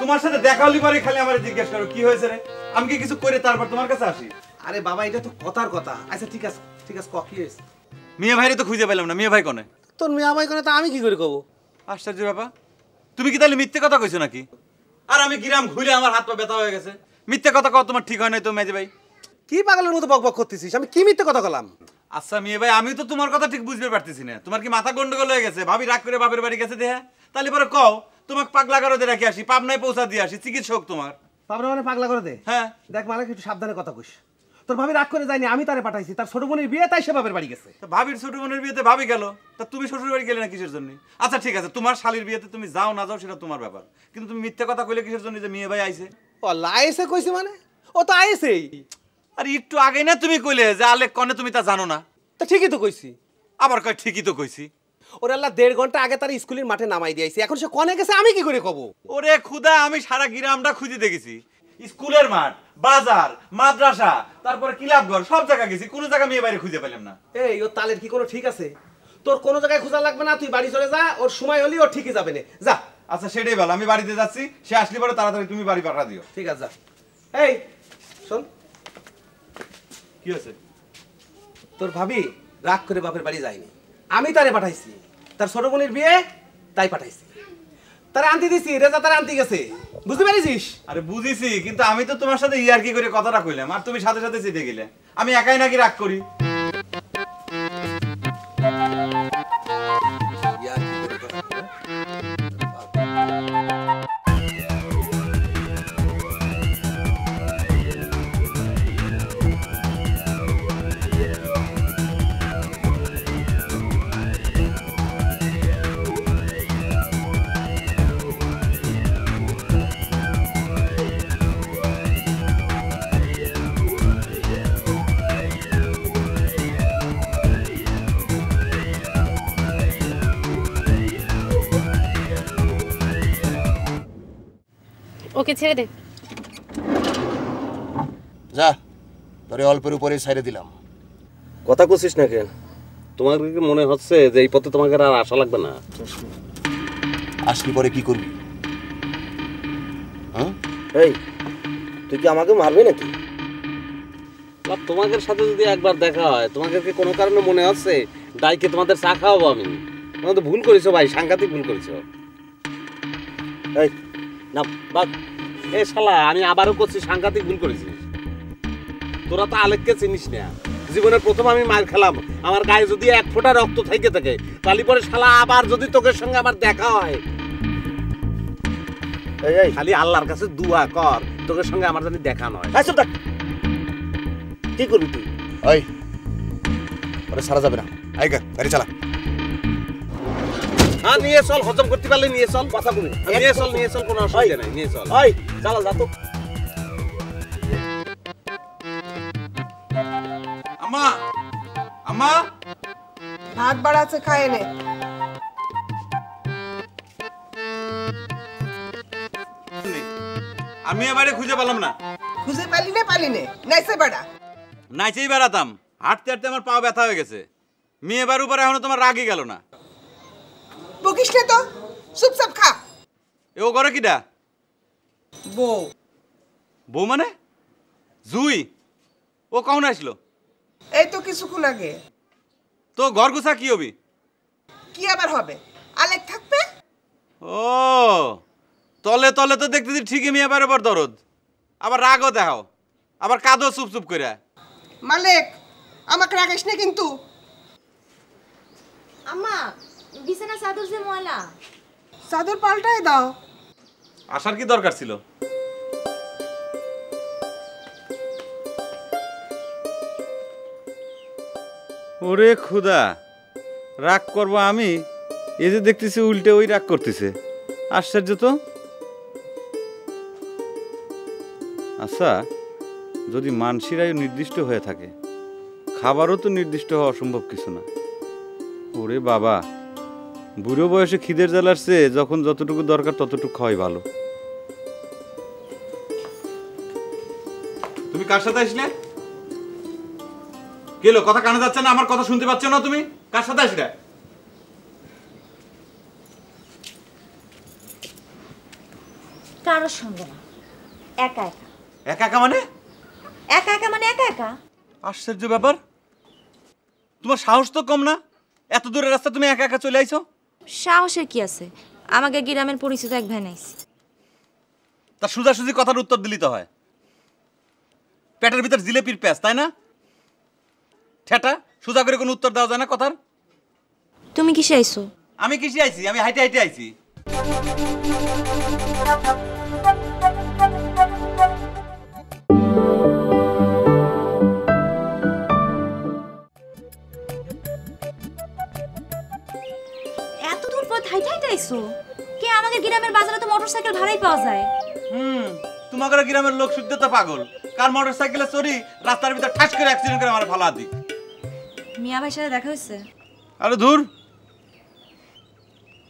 তোমার সাথে দেখা হলি পরে খালি আমারে জিজ্ঞেস করো কি হয়েছে রে, আমি কি কিছু করে তারপর তোমার কাছে আসি? আরে বাবা এটা তো কথার কথা। আচ্ছা ঠিক আছে ক কি হয়েছে? মিয়া ভাইরে তো খুঁজে পেলাম না, মিয়া ভাই কোনে? তোর মিয়া ভাই কোনে তা আমি কি করে কব? আশ্চর্য ব্যাপার, তুমি কি তাহলে মিথ্যে কথা কইছো নাকি? আর আমি গ্রাম ঘুরে আমার হাত পা ব্যথা হয়ে গেছে। মিথ্যে কথা কও তোমার ঠিক হয় নাই তো মেজি ভাই? কি পাগলের মতো বকবক করতেছিস? আমি কি মিথ্যে কথা কলাম? আচ্ছা মিয়া ভাই আমি তো তোমার কথা ঠিক বুঝতে পারতেছি না। তোমার কি মাথা গন্ডগোল হয়ে গেছে? ভাবি রাগ করে বাপের বাড়ি গেছে দেহা, তাহলে পরে কও তোমাকে পাগলা করে দিয়ে রাখি আসি, পাবনায় পৌঁছা দিয়ে আসি, চিকিৎসক তোমার। পাবনা মানে পাগলা করে দে? হ্যাঁ। দেখ মালিক একটু সাবধানে কথা কইস। তোর ভাবি রাগ করে যায়নি, আমি তারে পাঠাইছি। তার ছোট বোনের বিয়ে, তাই সে বাপের বাড়ি গেছে। ভাবির ছোট বোনের বিয়েতে ভাবি গেল, তা তুমি শ্বশুর বাড়ি গেলে না কিসের জন্য? আচ্ছা ঠিক আছে, তোমার শালির বিয়েতে তুমি যাও না যাও সেটা তোমার ব্যাপার, কিন্তু তুমি মিথ্যে কথা কইলে কিসের জন্য যে মিয়া ভাই আইছে? ও লাইছে কইছে মানে? ও তো আইছেই। আর একটু আগে না তুমি কইলে যে আলেক কনে তুমি তা জানো না? তা ঠিকই তো কইছি। আবার কয় ঠিকই তো কইছি। ওরে আল্লাহ 1.5 ঘন্টা আগে তার স্কুলের মাঠে নামাই দিয়েছি, এখন সে কনে গেছে আমি কি করে কব? ওরে খুদা, আমি সারা গ্রামটা খুঁজে দেখেছি, স্কুলের মাঠ, বাজার, মাদ্রাসা, তারপরে ক্লাবঘর, সব জায়গা গেছি, কোনো জায়গা মেয়ে বাইরে খুঁজে পেলাম না। এই ও তালের কি কোনো ঠিক আছে? তোর কোনো জায়গায় খোঁজা লাগবে না, তুই বাড়ি চলে যা, ওর সময় হলি ও ঠিকই যাবে না, যা। আচ্ছা সেটাই ভালো, আমি বাড়িতে যাচ্ছি, সে আসলে পরে তাড়াতাড়ি তুমি বাড়ি পাঠা দিও। ঠিক আছে যা। এই শোন, কি হয়েছে? তোর ভাবি রাগ করে বাপের বাড়ি যায়নি, আমি তারে পাঠাইছি। তার ছোট বোনের বিয়ে, তাই পাঠাইছি। তারা আনতে দিছি, রেজা তারা আনতে গেছে, বুঝতে পারিস? আরে বুঝিছি, কিন্তু আমি তো তোমার সাথে ইয়ার কি করে কথাটা কইলাম, আর তুমি সাথে সাথে চেতে গেলে। আমি একাই নাকি রাগ করি? ওকে ছেড়ে দে। যা, তোরে অল্পের উপরে ছাইড়ে দিলাম। কথা কছিস না কেন? তোমার কি মনে হচ্ছে যে এই পথে তোমাকে আর আশা লাগবে না? আসলি পরে কি করবি? এই তুই কি আমাকে মারবি নাকি? তোমাদের সাথে যদি একবার দেখা হয়, তোমাকে কি কোনো কারণে মনে হচ্ছে ডাইকে তোমাদের চা খাওয়াবো আমি? তোমরা তো ভুল করেছো ভাই, সাংঘাতিক ভুল করেছো। এই না বাদ, এ শালা আমি আবারও করছি, সাংঘাতিক ভুল করেছিস। তোরা তো আলেককে চিনিস না, জীবনের প্রথম আমি মার খেলাম, আমার গায়ে যদি এক ফোঁটা রক্ত থেকে থাকে, তাহলে পরে শালা আবার যদি তোকের সঙ্গে আমার দেখা হয়, খালি আল্লাহর কাছে দুয়া কর তোকের সঙ্গে আমার জানি দেখা নয়। কি করবি তুই? ওই ওরা সারা যাবে না, আইগা গাড়ি চালা। হ্যাঁ নিয়ে চল, হজম করতে পারলে নিয়ে চল, কথা কবি নিয়ে চল, কোনো অসুবিধা নাই, নিয়ে চল। ওই চালা যা তো। আম্মা, আম্মা ভাত বাড়াচ্ছে, খায় নে। আমি এবারে খুঁজে পেলাম না। খুঁজে পালি নে, নাইছে বাড়া। নাইচেই বেড়াতাম, হাঁটতে হাঁটতে আমার পা ব্যথা হয়ে গেছে। মেয়ে বার উপরে এখনো তোমার রাগই গেল না। বকিস না তো, চুপচাপ খা। ও করে কিডা? বউ। বউ মানে? জুই? ও কখন আসলো? এই তো কিছুক্ষণ আগে। তো ঘর গুছা কি হবি? কি আবার হবে, আলেক থাকবে। ও তলে তলে তো দেখতেছি ঠিকই মেয়ে বারবার দরদ, আবার রাগও দেখাও, আবার কাঁদো চুপ চুপ করে। মালিক আমাকে রাখিস না কিন্তু। আম্মা বিছানা চাদর যে ময়লা, চাদর পাল্টাই দাও। আসার কি দরকার ছিল? ওরে খুদা, রাগ করবো আমি, এই যে দেখতেছি উল্টে ওই রাগ করতেছে, আশ্চর্য তো। আচ্ছা যদি মানসির আয়ু নির্দিষ্ট হয়ে থাকে, খাবারও তো নির্দিষ্ট হওয়া অসম্ভব কিছু না। ওরে বাবা, বুড়ো বয়সে খিদের জ্বালার চেয়ে যখন যতটুকু দরকার ততটুকু খাওয়াই ভালো। তুমি কার সাথে আসলে? কেলো কথা কানে যাচ্ছে না? আমার কথা শুনতে পাচ্ছ না তুমি? কার সাথে আসলে? কারোর সঙ্গে না, একা একা। একা একা মানে? একা একা মানে একা একা। আশ্চর্য ব্যাপার, তোমার সাহস তো কম না, এত দূরের রাস্তা তুমি একা একা চলে আইছো। সাহসের কি আছে, আমাকে গ্রামের পরিচিত এক ভাই নাইছে। তার সোজাসুজি কথার উত্তর দিলি তো হয়। পেটের ভিতর জিলেপির প্যাঁচ, তাই না? ঠেটা সোজা করে কোনো উত্তর দেওয়া যায় না কথার। তুমি কিসে আইছো? আমি কিসে আইছি? আমি হাইটে হাইটে আইছি। এত দূর পথ হাইটে হাইটে আইছো? কে আমাদের গ্রামের বাজারে তো মোটরসাইকেল ভাড়াই পাওয়া যায়। তোমাদের গ্রামের লোক শুদ্ধ তো পাগল, কার মোটরসাইকেলে চড়ি রাস্তার ভিতর ঠাস করে অ্যাক্সিডেন্ট করে আমার ফালা দিক। মিয়া ভাইয়ের সাথে দেখা হয়েছে? আরে ধুর,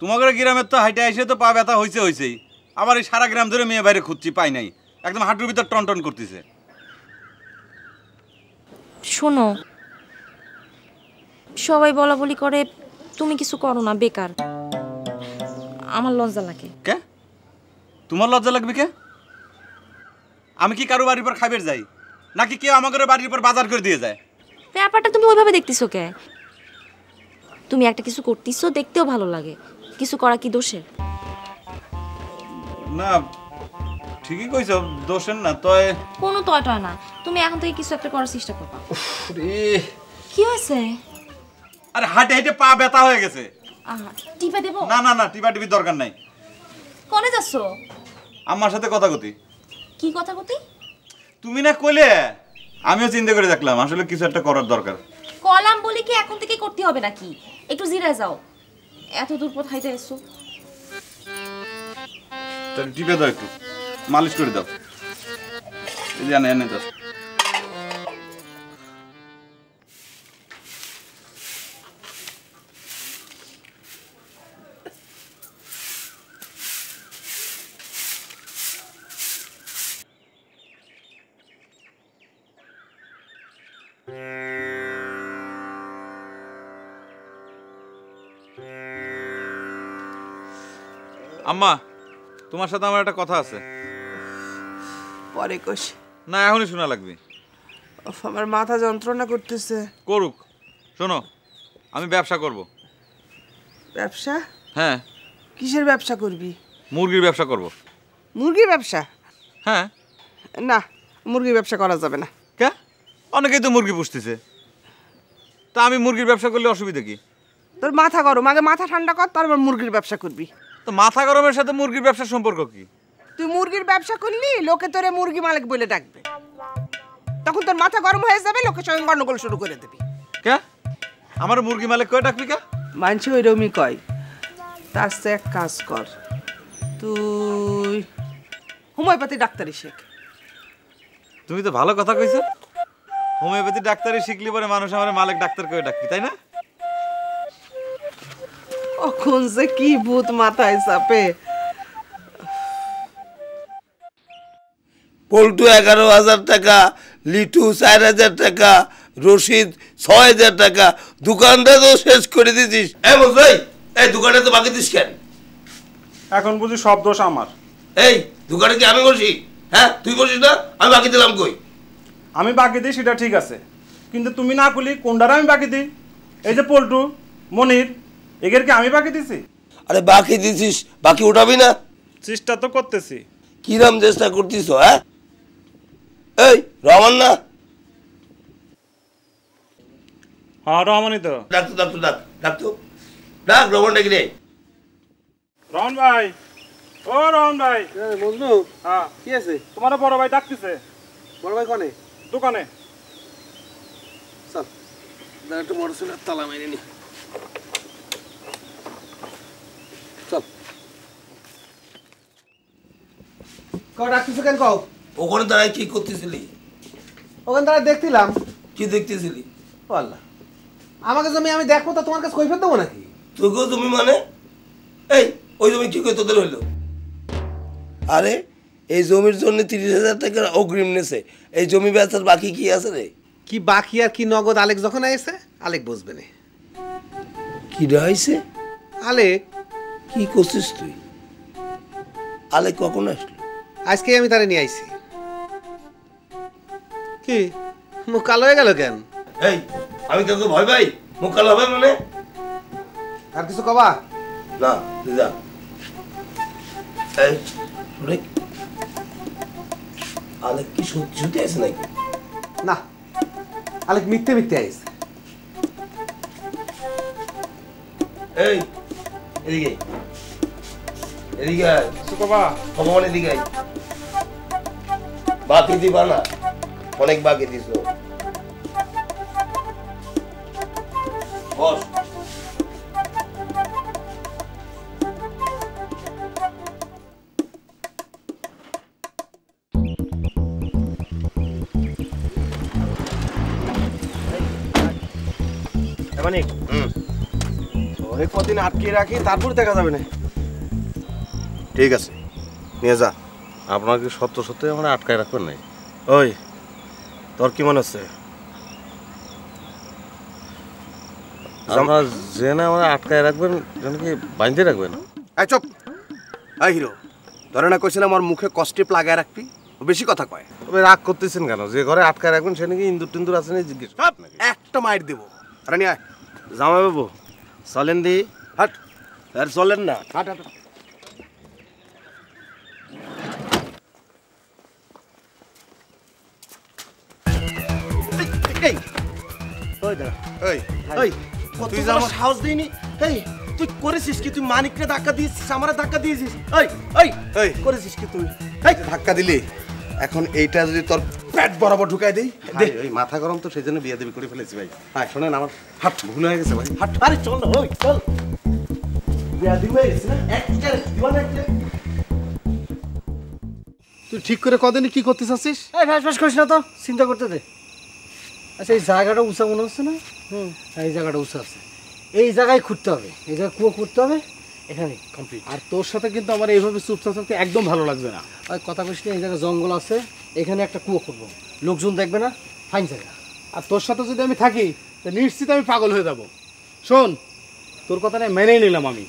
তোমাদের গ্রামের তো হাইটে এসে তো পা ব্যথা হয়েছেই। আবার এই সারা গ্রাম ধরে মেয়ে বাইরে খুঁজছি, পাই নাই। একদম হাঁটুর ভিতর টন টন করতেছে। শোনো, সবাই বলা বলি করে, তুমি কিছু করো না, বেকার। আমার লজ্জা লাগে। কে? তোমার লজ্জা লাগবে কে? আমি কি কারো বাড়ির পর খাইবার যাই, নাকি কেউ আমাদের বাড়ির পর বাজার করে দিয়ে যায়? ব্যাপারটা তুমি ওইভাবে দেখতেছো কে? তুমি একটা কিছু করতেছো, দেখতেও ভালো লাগে। কিছু করা কি দোষের? না, ঠিকই কইছো, দোষের না। তয় কোনো তয় টয় না, তুমি এখন থেকে কিছু একটা করার চেষ্টা করবা। কি হয়েছে? আরে হাঁটে হাঁটে পা ব্যথা হয়ে গেছে। টিপা দেবো? না না না, টিপা টিপির দরকার নাই। কোনে যাচ্ছো? আমার সাথে কথা কতি। কি কথা কতি? তুমি না কইলে, আমিও চিন্তা করে দেখলাম আসলে কিছু একটা করার দরকার। কলাম বলি কি এখন থেকে করতে হবে নাকি? একটু জিরায় যাও, এত দূর পথ হাইতে এসো। তাহলে টিপে দাও, একটু মালিশ করে দাও। এই যে এনে দাও। আম্মা, তোমার সাথে আমার একটা কথা আছে। পরে কোষ। না, এখনই শোনা লাগবে। আমার মাথা যন্ত্রণা করতেছে। করুক। শোনো, আমি ব্যবসা করব। ব্যবসা? হ্যাঁ। কিসের ব্যবসা করবি? মুরগির ব্যবসা করব। মুরগির ব্যবসা? হ্যাঁ। না, মুরগির ব্যবসা করা যাবে না। কে? অনেকেই তো মুরগি পুষতেছে, তা আমি মুরগির ব্যবসা করলে অসুবিধা কি? তোর মাথা গরম, আগে মাথা ঠান্ডা কর, তারপর মুরগির ব্যবসা করবি। তো মাথা গরমের সাথে মুরগির ব্যবসার সম্পর্ক কি? তুই মুরগির ব্যবসা করলি, লোকে তোরে মুরগি মালিক বলে ডাকবে, তখন তোর মাথা গরম হয়ে যাবে, লোকের সঙ্গে গন্ডগোল শুরু করে দিবি। কে? আমার মুরগি মালিক কয় ডাকবি কে? মানছি ওইরকমই কয়। তার চেয়ে এক কাজ কর, তুই হোমিওপ্যাথি ডাক্তারি শেখ। তুমি তো ভালো কথা কইছো। হোমিওপ্যাথি ডাক্তারি শিখলি পরে মানুষ আমার মালিক ডাক্তার কয়ে ডাকবি, তাই না? কখন যে কি ভূত মাথায় চাপে। পল্টু 11,000 টাকা, লিটু 4,000 টাকা, রশিদ 6,000 টাকা। দোকানটা তো শেষ করে দিছিস। এই দোকানে তো বাকি দিস কেন? এখন বুঝি সব দোষ আমার। এই দোকানে কি আমি বসি? হ্যাঁ, তুই বসিস না? আমি বাকি দিলাম কই? আমি বাকি দিই সেটা ঠিক আছে, কিন্তু তুমি না করলি কোনটারে আমি বাকি দিই? এই যে পল্টু, মনির, এদেরকে আমি বাকি দিছি। আরে বাকি দিছিস, বাকি উঠাবি না? চেষ্টা তো করতেছি। কিরাম চেষ্টা করতিস? হ্যাঁ, এই রহমান না? হ্যাঁ, রহমানই তো। ডাকতো ডাকতো ডাক ডাকতো ডাক রহমান ডাকি রে। রহমান ভাই, ও রহমান ভাই। মজনু, হ্যাঁ কি আছে? তোমার বড় ভাই ডাকতেছে। বড় ভাই কোনে? দোকানে। চল, একটু মোটরসাইকেল তালা মেরে নি। চল। কও ডাকতেছ কেন কও? ওখানে দাঁড়াই কি করতেছিলি? ওখানে দাঁড়ায় দেখছিলাম। কি দেখতেছিলি? ও আল্লাহ, আমাকে জমি আমি দেখবো তো তোমার কাছে কৈফিয়ত দেবো নাকি? তোকেও জমি মানে? এই ওই জমি কি করে তোদের হইলো? আরে এই জমির জন্য 30,000 টাকার অগ্রিম নেছে। এই জমি বেচার বাকি কি আছে রে? কি বাকি আর কি নগদ? আলেক যখন আইছে আলেক বুঝবে না। কি রাইছে? আলেক? কি করছিস তুই? আলেক কখন আসলো? আজকে আমি তারে নিয়ে আইছি। কি মুখ কালো হয়ে গেল কেন? এই আমি তো ভয় পাই, মুখ কালো হবে মানে? আর কিছু কবা? না দিদা। এই শুনে আলেক কি সত্যি সত্যি আছে নাকি? না, আলেক মিথ্যে মিথ্যে আইছে। এই এদিকে এদিকে ভগবান এদিকে বাকি দিবা না, অনেক বাকি দিস। বস মানিক, ওরে কদিন আটকে রাখি, তারপর দেখা যাবে না। ঠিক আছে, নিয়ে যা। আপনার কি সত্য সত্যি আমরা আটকায় রাখবেন নাই? ওই তোর কি মনে হচ্ছে? আপনার জেনে আমরা আটকায় রাখবেন কি বাঁধতে রাখবেন? এই চুপ! এই হিরো, ধরে না কইছিলাম আমার মুখে কষ্টে লাগায় রাখবি, ও বেশি কথা কয়। তবে রাগ করতেছেন কেন? যে ঘরে আটকায় রাখবেন সে নাকি ইন্দুর টিন্দুর আছে না জিজ্ঞেস একটা মাইর দেবো। আরে নিয়ে জামাই বাবু চলেন দি। হাট আর চলেন না, হাট হাট। তুই আমার সাহস দিইনি? এই তুই করেছিস কি? তুই মানিককে ধাক্কা দিয়েছিস, আমারে ধাক্কা দিয়েছিস। এই এই এই করেছিস কি তুই? এই ধাক্কা দিলি, এখন এইটা যদি তোর পেট বরাবর ঢুকাই দেই, ওই মাথা গরম তো সেই জন্য বিয়া দেবী করে ফেলেছি ভাই। হ্যাঁ শোনেন, আমার হাট ভুল হয়ে গেছে ভাই। হাট। আরে চল না, ওই চল। বিয়া দিবি হয়েছে না? একটা দিওয়ানা একটা। তুই ঠিক করে কদিনই কি করতে চাচ্ছিস? এই ফ্যাস ফ্যাস করিস না তো, চিন্তা করতে দে। আচ্ছা, এই জায়গাটা উঁচা মনে হচ্ছে না? এই জায়গাটা উঁচা আছে, এই জায়গায় খুঁড়তে হবে, এই জায়গায় কুয়ো খুঁড়তে হবে, এখানে কমপ্লিট। আর তোর সাথে কিন্তু আমার এইভাবে চুপচাপ থাকতে একদম ভালো লাগবে না। ওই কথা কইস না, এই জায়গায় জঙ্গল আছে, এখানে একটা কুয়ো করবো, লোকজন দেখবে না, ফাইন জায়গা। আর তোর সাথে যদি আমি থাকি তো নিশ্চিত আমি পাগল হয়ে যাব। শোন, তোর কথা নিয়ে মেনেই নিলাম আমি।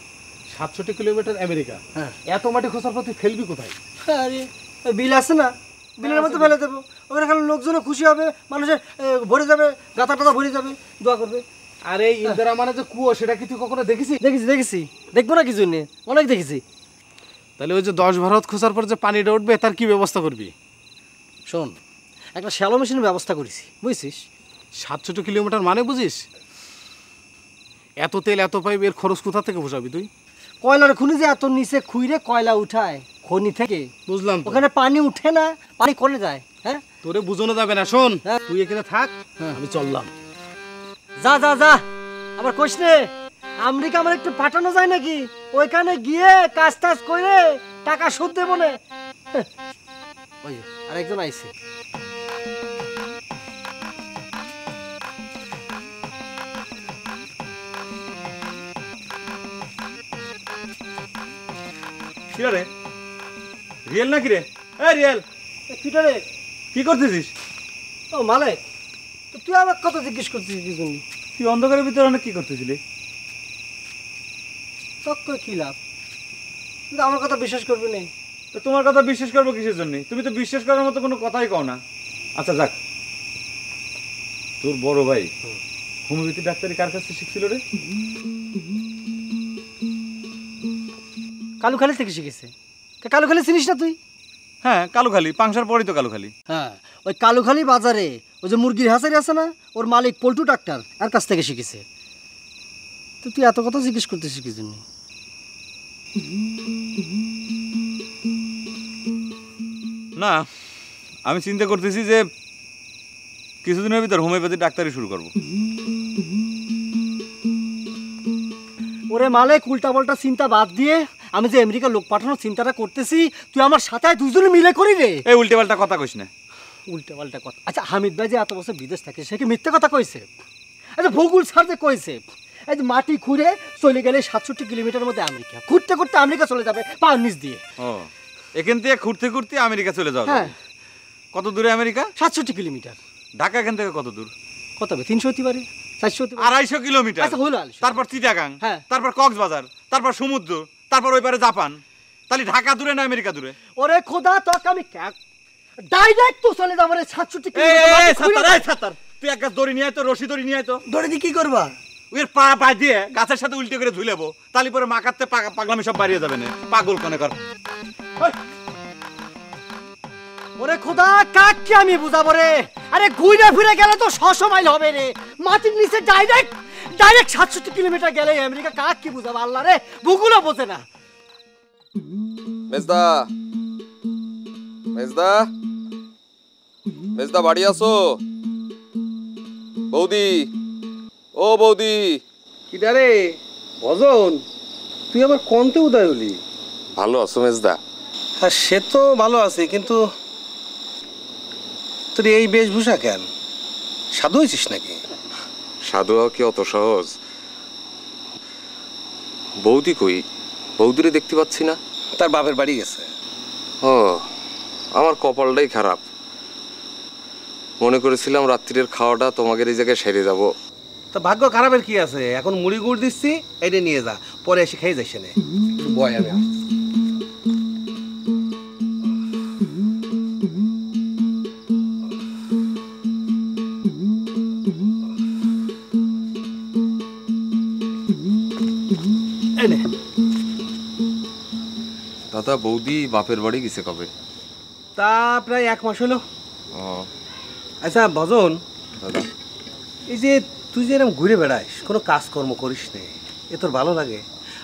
67 কিলোমিটার আমেরিকা, এত মাটি খোঁচার পর তুই ফেলবি কোথায়? আরে ওই বিল আছে না, বিলের মধ্যে ফেলে দেবো। ওখানে খালি লোকজনও খুশি হবে, মানুষের ভরে যাবে, গাতা টাতা ভরে যাবে, দোয়া করবে। আরে ইন্দিরা মানে যে কুয়ো, সেটা কি তুই কখনো দেখেছিস? দেখেছি দেখেছি, দেখবো না কি জন্যে, অনেক দেখেছি। তাহলে ওই যে 10-12 খোঁচার পর যে পানিটা উঠবে তার কি ব্যবস্থা করবি? শোন, একটা শ্যালো মেশিনের ব্যবস্থা করেছি, বুঝছিস? 67 কিলোমিটার মানে বুঝিস? এত তেল এত পাইপ, এর খরচ কোথা থেকে বসাবি তুই? কয়লার খুনি যে এত নিচে খুইরে কয়লা উঠায় খনি থেকে, বুঝলাম। ওখানে পানি উঠে না, পানি কোনে যায়? হ্যাঁ, তোরে বুঝানো যাবে না। শোন, তুই এখানে থাক, আমি চললাম। যা যা যা, আবার কইস রে, আমেরিকা আমার একটু পাঠানো যায় নাকি? ওইখানে গিয়ে কাজ টাজ করে টাকা শোধ দেবো না। ওই আরেকজন আইছে। কিরা রে? রিয়েল নাকি রে? এই রিয়েল, কিটা রে? কি করতেছিস? ও মালিক, তুই আমার কথা জিজ্ঞেস করছিস কি জন্য? তুই অন্ধকারের ভিতরে অনেক কি করতেছিলি? চক্ক কি লাভ? কিন্তু আমার কথা বিশ্বাস করবি না। তো তোমার কথা বিশ্বাস করবো কিসের জন্য? তুমি তো বিশ্বাস করার মতো কোনো কথাই কও না। আচ্ছা যাক, তোর বড় ভাই হোমিওপ্যাথি ডাক্তারি কার কাছে শিখছিল রে? কালুখালি থেকে শিখেছে। কালুখালি চিনিস না তুই? হ্যাঁ, কালুখালি, পাংশার পরই তো কালুখালি। হ্যাঁ, ওই কালুখালি বাজারে ওই যে মুরগির হাঁসারি আছে না, ওর মালিক পল্টু ডাক্তার, আর কাছ থেকে শিখেছে। তো তুই এত কথা জিজ্ঞেস করতেছিস কি জন্য? না, আমি চিন্তা করতেছি যে কিছুদিনের ভিতর হোমিওপ্যাথি ডাক্তারি শুরু করব। ওরে মালিক, উল্টা পাল্টা চিন্তা বাদ দিয়ে আমি যে আমেরিকা লোক পাঠানোর চিন্তাটা করতেছি, তুই আমার সাথে দুজনে মিলে করি রে। এই উল্টে পাল্টা কথা কইস না। উল্টে পাল্টা কথা? আচ্ছা, হামিদ ভাই যে এত বছর বিদেশ থাকে, সে কি মিথ্যে কথা কইছে? আচ্ছা, ভূগোল স্যার যে কইছে এই যে মাটি খুঁড়ে চলে গেলে 67 কিলোমিটার মধ্যে আমেরিকা, ঘুরতে ঘুরতে আমেরিকা চলে যাবে পার নিচ দিয়ে। ও, এখান থেকে ঘুরতে ঘুরতে আমেরিকা চলে যাবে? হ্যাঁ। কত দূরে আমেরিকা? 67 কিলোমিটার। ঢাকা এখান থেকে কত দূর? কত হবে? 300 হতে পারে, 400 হতে পারে। 250 কিলোমিটার। আচ্ছা হলো। তারপর চিটাগাং, হ্যাঁ, তারপর কক্সবাজার, তারপর সমুদ্র, তারপর ওই পারে জাপান, তাহলে ঢাকা দূরে না আমেরিকা দূরে? ওরে খোদা তোকে আমি ডাইরেক্ট তো চলে যাবো রে 67 কিলোমিটার। তুই এক গাছ দড়ি নিয়ে আয় তো, রশি দড়ি নিয়ে আয় তো। দড়ি দিয়ে কি করবা? ওর পা পা দিয়ে গাছের সাথে উল্টে করে ঝুলেবো, তালি পরে মাকাতে পাগলামি সব বাড়িয়ে যাবে না। পাগল কনে কর। ওরে খোদা কাকে আমি বুঝাবো রে? আরে ঘুরে ফিরে গেলে তো 600 মাইল হবে রে, মাটির নিচে ডাইরেক্ট 67 কিলোমিটার গেলে আমেরিকা। কাক কি বুঝাবো আল্লাহ রে, ভূগোলও বোঝে না। মেজদা, মেজদা, মেজদা বাড়ি আসো? বৌদি, ও বৌদি। কিটা রে ভজন, তুই আবার কোনতে উদয় হলি? ভালো আছো মেজদা? হ্যাঁ সে তো ভালো আছে, কিন্তু তোর এই বেশভূষা কেন? সাধু হয়েছিস নাকি? সাধু হওয়া কি অত সহজ? বৌদি কই? বৌদিরে দেখতে পাচ্ছি না। তার বাপের বাড়ি গেছে। ও, আমার কপালটাই খারাপ। মনে করেছিলাম রাত্রির খাওয়াটা তোমাদের এই জায়গায় সেরে যাব। তা ভাগ্য খারাপের কি আছে? এখন মুড়ি গুড় দিচ্ছি, এইটা নিয়ে যা, পরে এসে খেয়ে যাইস না। বয় আমি দাদা, বৌদি বাপের বাড়ি গেছে কবে? তা প্রায় 1 মাস হলো। ও আচ্ছা ভজন দাদা, এই যে তুই যে এরকম ঘুরে বেড়াস, কোনো কাজকর্ম করিস নে, এ তোর ভালো লাগে?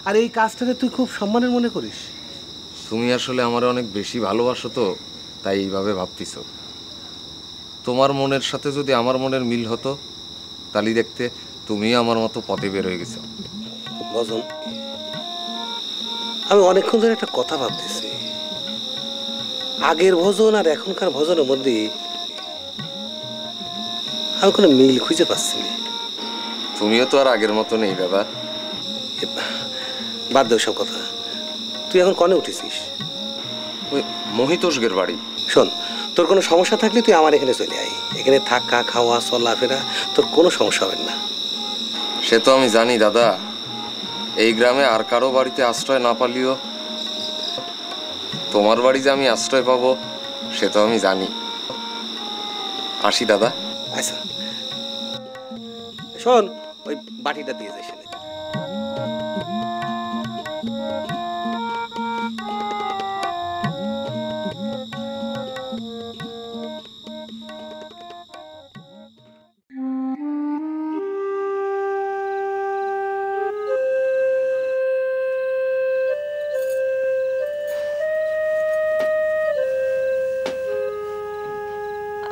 আর এই কাজটাকে তুই খুব সম্মানের মনে করিস? তুমি আসলে আমার অনেক বেশি ভালোবাসো তো, তাই এইভাবে ভাবতিস। তোমার মনের সাথে যদি আমার মনের মিল হতো, তাহলে দেখতে তুমি আমার মতো পথে বের হয়ে গেছো। ভজন, আমি অনেকক্ষণ ধরে একটা কথা ভাবতেছি। আগের ভজন আর এখনকার ভজনের মধ্যে আমি কোনো মিল খুঁজে পাচ্ছি না। তুমিও তো আর আগের মতো নেই দাদা। বাদ দে সব কথা। তুই এখন কনে উঠেছিস? ওই মহিতোষগের বাড়ি। শোন, তোর কোনো সমস্যা থাকলে তুই আমার এখানে চলে আয়। এখানে থাকা খাওয়া চলাফেরা তোর কোনো সমস্যা হবে না। সে তো আমি জানি দাদা। এই গ্রামে আর কারো বাড়িতে আশ্রয় না পালিও তোমার বাড়ি যে আমি আশ্রয় পাবো, সে তো আমি জানি। আসি দাদা। আচ্ছা শোন, ওই বাটিটা দিয়ে যাইস।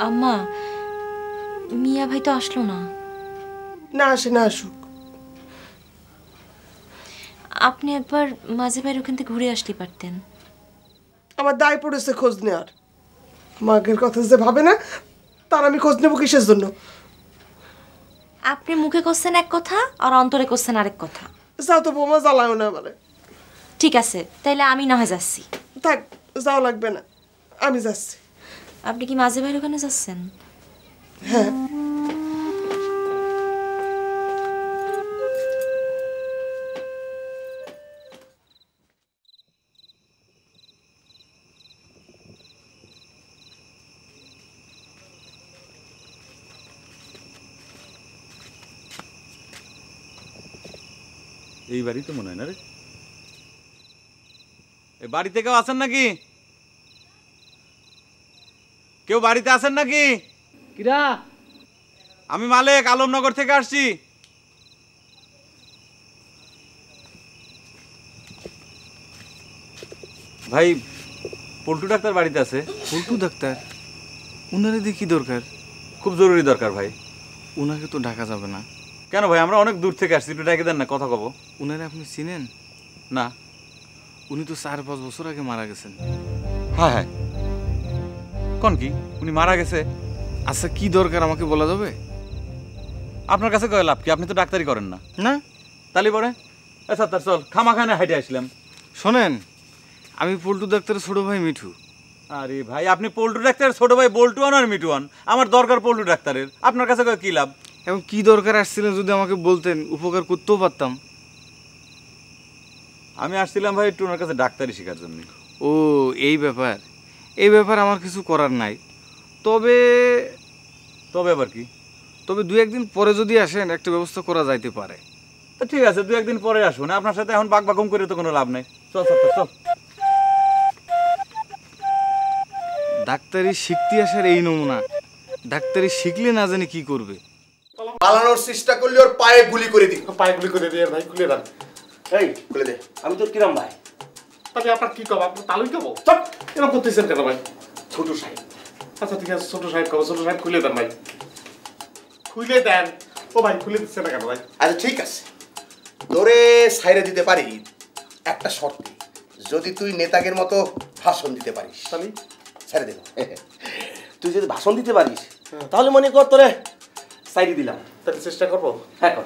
আম্মা, মিয়া ভাই তো আসলো না। না আসে, না আসুক। আপনি একবার মাঝে বাইরে ওখান থেকে ঘুরে আসতে পারতেন। আমার দায় পড়েছে খোঁজ নেওয়ার। মাগের কথা যে ভাবে না, তার আমি খোঁজ নেবো কিসের জন্য? আপনি মুখে করছেন এক কথা আর অন্তরে করছেন আরেক কথা। যাও তো বৌমা, জ্বালাও না বলে। ঠিক আছে, তাইলে আমি না হয় যাচ্ছি। থাক, যাও লাগবে না, আমি যাচ্ছি। আপনি কি মাঝে বাইরে ওখানে যাচ্ছেন? হ্যাঁ। এই বাড়ি তো মনে হয় না রে। এই বাড়িতে কেউ আছেন নাকি? কেউ বাড়িতে আছেন নাকি? কিরা? আমি মালেক, আলমনগর থেকে আসছি। ভাই, পল্টু ডাক্তার বাড়িতে আছে। পল্টু ডাক্তার? উনারে দিয়ে কি দরকার? খুব জরুরি দরকার ভাই। উনাকে তো ডাকা যাবে না। কেন ভাই? আমরা অনেক দূর থেকে আসছি, একটু ডাকে দেন না, কথা কব। উনারে আপনি চিনেন না? উনি তো 4-5 বছর আগে মারা গেছেন। হ্যাঁ হ্যাঁ। কোন কি উনি মারা গেছে? আচ্ছা, কি দরকার আমাকে বলা যাবে? আপনার কাছে কয়ে লাভ কি? আপনি তো ডাক্তারি করেন না। না? তালি পরে আচ্ছা তার চল, খামাখানে হাইটে আসলাম। শোনেন, আমি পল্টু ডাক্তারের ছোট ভাই মিঠু। আরে ভাই, আপনি পল্টু ডাক্তারের ছোট ভাই বল্টুয়ান আর মিটুয়ান। আমার দরকার পল্টু ডাক্তারের, আপনার কাছে কয়ে কি লাভ? এখন কি দরকার আসছিলেন যদি আমাকে বলতেন, উপকার করতেও পারতাম। আমি আসছিলাম ভাই একটু ওনার কাছে ডাক্তারি শেখার জন্য। ও এই ব্যাপার আমার কিছু করার নাই। তবে আবার কি? তবে 2-1 দিন পরে যদি আসেন একটা ব্যবস্থা করা যাইতে পারে। তো ঠিক আছে, 2-1 দিন পরে আসুন। আপনার সাথে এখন বাকবাকুম করে তো কোনো লাভ নাই। চল চল চল। ডাক্তারি শিখতে আসার এই নমুনা, ডাক্তারি শিখলে না জানি কি করবে। পালানোর চেষ্টা করলে ওর পায়ে গুলি করে দিই। পায়ে গুলি করে দিয়ে ভাই খুলে দেন। এই খুলে দে। আমি তোর কিরাম ভাই? তাহলে আপনার কি কব? আপনি তালুই কব? চট এরকম করতেছেন কেন ভাই? ছোট সাহেব। আচ্ছা ঠিক আছে, ছোট সাহেব কব। ছোট সাহেব খুলে দেন ভাই, খুলে দেন। ও ভাই খুলে দিচ্ছে না কেন ভাই? আচ্ছা ঠিক আছে, তোরে ছাইরে দিতে পারি একটা শর্তে, যদি তুই নেতাগের মতো ভাষণ দিতে পারিস। তাহলে ছেড়ে দেব। তুই যদি ভাষণ দিতে পারিস তাহলে মনে কর তোরে সাইডে দিলাম। তাহলে চেষ্টা করবো। হ্যাঁ কর।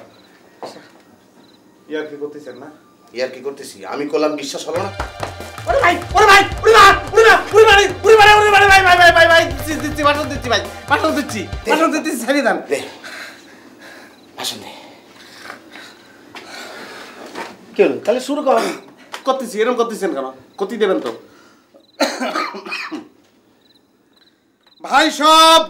ইয়ার কি করতেছেন না? ইয়ার কি করতেছি? আমি করলাম, বিশ্বাস হলো না? ওরে ভাই, ওরে ভাই, ওরে মা, ওরে মা, ওরে মারে, ওরে মারে, ওরে মারে, ভাই ভাই ভাই ভাই ভাই দিচ্ছি ভাষণ দিচ্ছি ভাই, ভাষণ দিচ্ছি ছেড়ে দেন। ভাষণ দে। কি হলো? তাহলে শুরু কর। করতেছি, এরকম করতেছেন কেন? কতি দেবেন তো ভাই সব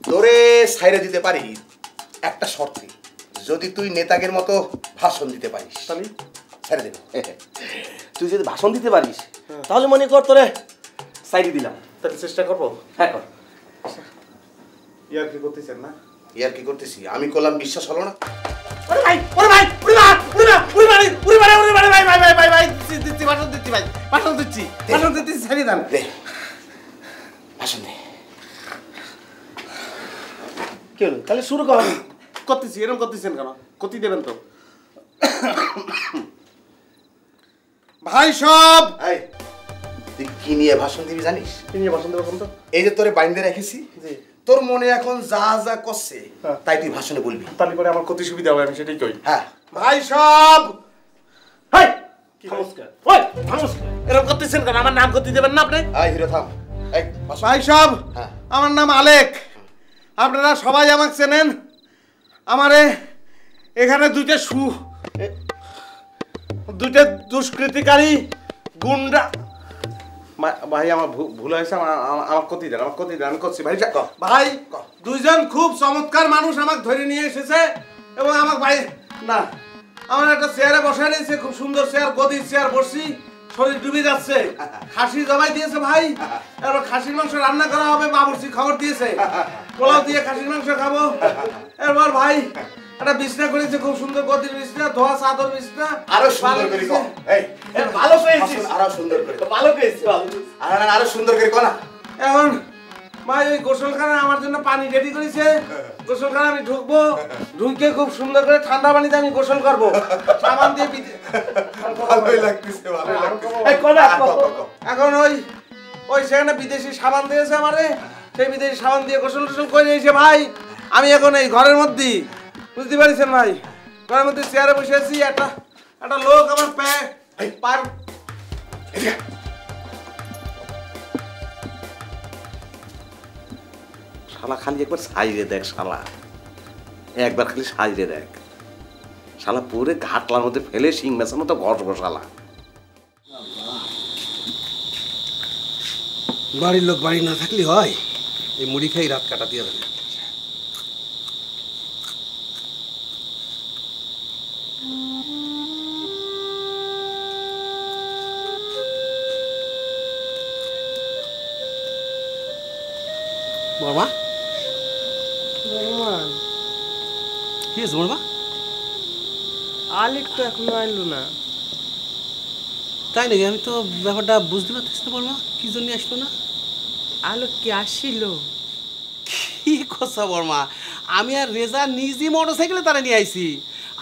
তোরে ছাইরে দিতে পারি একটা শর্তে, যদি তুই নেতাগের মতো ভাষণ দিতে পারিস। তাহলে ছেড়ে দেব। তুই যদি ভাষণ দিতে পারিস তাহলে মনে কর তোরে সাইডে দিলাম। তাহলে চেষ্টা করবো। হ্যাঁ কর। ইয়ার কি করতেছেন না? ইয়ার কি করতেছি? আমি করলাম, বিশ্বাস হলো না? ওরে ভাই, ওরে ভাই, ওরে মা, ওরে মা, ওরে মারে, ওরে মারে, ওরে মারে, ভাই ভাই ভাই ভাই ভাই দিচ্ছি ভাষণ দিচ্ছি ভাই, ভাষণ দিচ্ছি ছেড়ে দেন। ভাষণ দে। কি হলো? তাহলে শুরু কর। করতেছি, এরকম করতেছেন কেন? কতি দেবেন তো ভাই সব। তুই কি নিয়ে ভাষণ দিবি জানিস? কি নিয়ে ভাষণ দেবো তো? এই যে তোরে বাইন্ধে রেখেছি, তোর মনে এখন যা যা করছে তাই তুই ভাষণে বলবি। তাহলে করে আমার কত সুবিধা হবে, আমি সেটাই কই। হ্যাঁ ভাই সব। হাই কি নমস্কার। ওই নমস্কার, এরকম করতেছেন কেন? আমার নাম কতি দেবেন না আপনি? আই হিরো থাম। ভাই সব, আমার নাম আলেক। আপনারা সবাই আমাকে চেনেন। আমারে এখানে দুইটা দুষ্কৃতিকারী গুন্ডা। ভাই আমার ভুল হয়েছে, আমার ক্ষতি দেন, আমার ক্ষতি দেন। আমি করছি ভাই। ভাই দুইজন খুব চমৎকার মানুষ আমাকে ধরে নিয়ে এসেছে এবং আমাকে ভাই না, আমার একটা চেয়ারে বসায় নিয়েছে, খুব সুন্দর চেয়ার, গদির চেয়ার, বসছি, শরীর ডুবে যাচ্ছে। খাসি জবাই দিয়েছে ভাই, এবার খাসির মাংস রান্না করা হবে, বাবুর্চি খবর দিয়েছে, পোলাও দিয়ে খাসির মাংস খাবো। এবার ভাই একটা বিছনা করেছে, খুব সুন্দর গদির বিছনা, ধোয়া চাদর বিছনা। আরো সুন্দর করে কো। এই ভালো পেয়েছিস, আরো সুন্দর করে। ভালো পেয়েছিস, আরো সুন্দর করে কো না। এখন ভাই ওই গোসলখানা আমার জন্য পানি রেডি করেছে, গোসলখানা আমি ঢুকবো, ঢুকে খুব সুন্দর করে ঠান্ডা পানিতে আমি গোসল করবো, সাবান দিয়ে। ভালোই লাগতেছে, ভালোই লাগতেছে। এখন ওই সেখানে বিদেশি সাবান দিয়েছে আমারে, সেই বিদেশি সাবান দিয়ে গোসল টোসল করে এসে ভাই আমি এখন এই ঘরের মধ্যে, বুঝতে পারছেন ভাই, ঘরের মধ্যে চেয়ারে বসে আছি। একটা লোক আমার পার শালা খালি একবার সাইরে দেখ, শালা একবার খালি সাইরে দেখ, শালা পুরে ঘাটলার মধ্যে ফেলে শিং মেশার মতো ঘষবো শালা। বাড়ির লোক বাড়ি না থাকলে হয়, এই মুড়ি খাই রাত কাটাতে হবে। বর্মা কি আছে বর্মা? আলেক তো এখনো আইলো না। তাই নাকি? আমি তো ব্যাপারটা বুঝতে পারতেছি না বর্মা, কি জন্য আসলো না? আলোক কি আসিল? কি কথা বর্মা, আমি আর রেজা নিজে মোটরসাইকেলে তারা নিয়ে আইছি।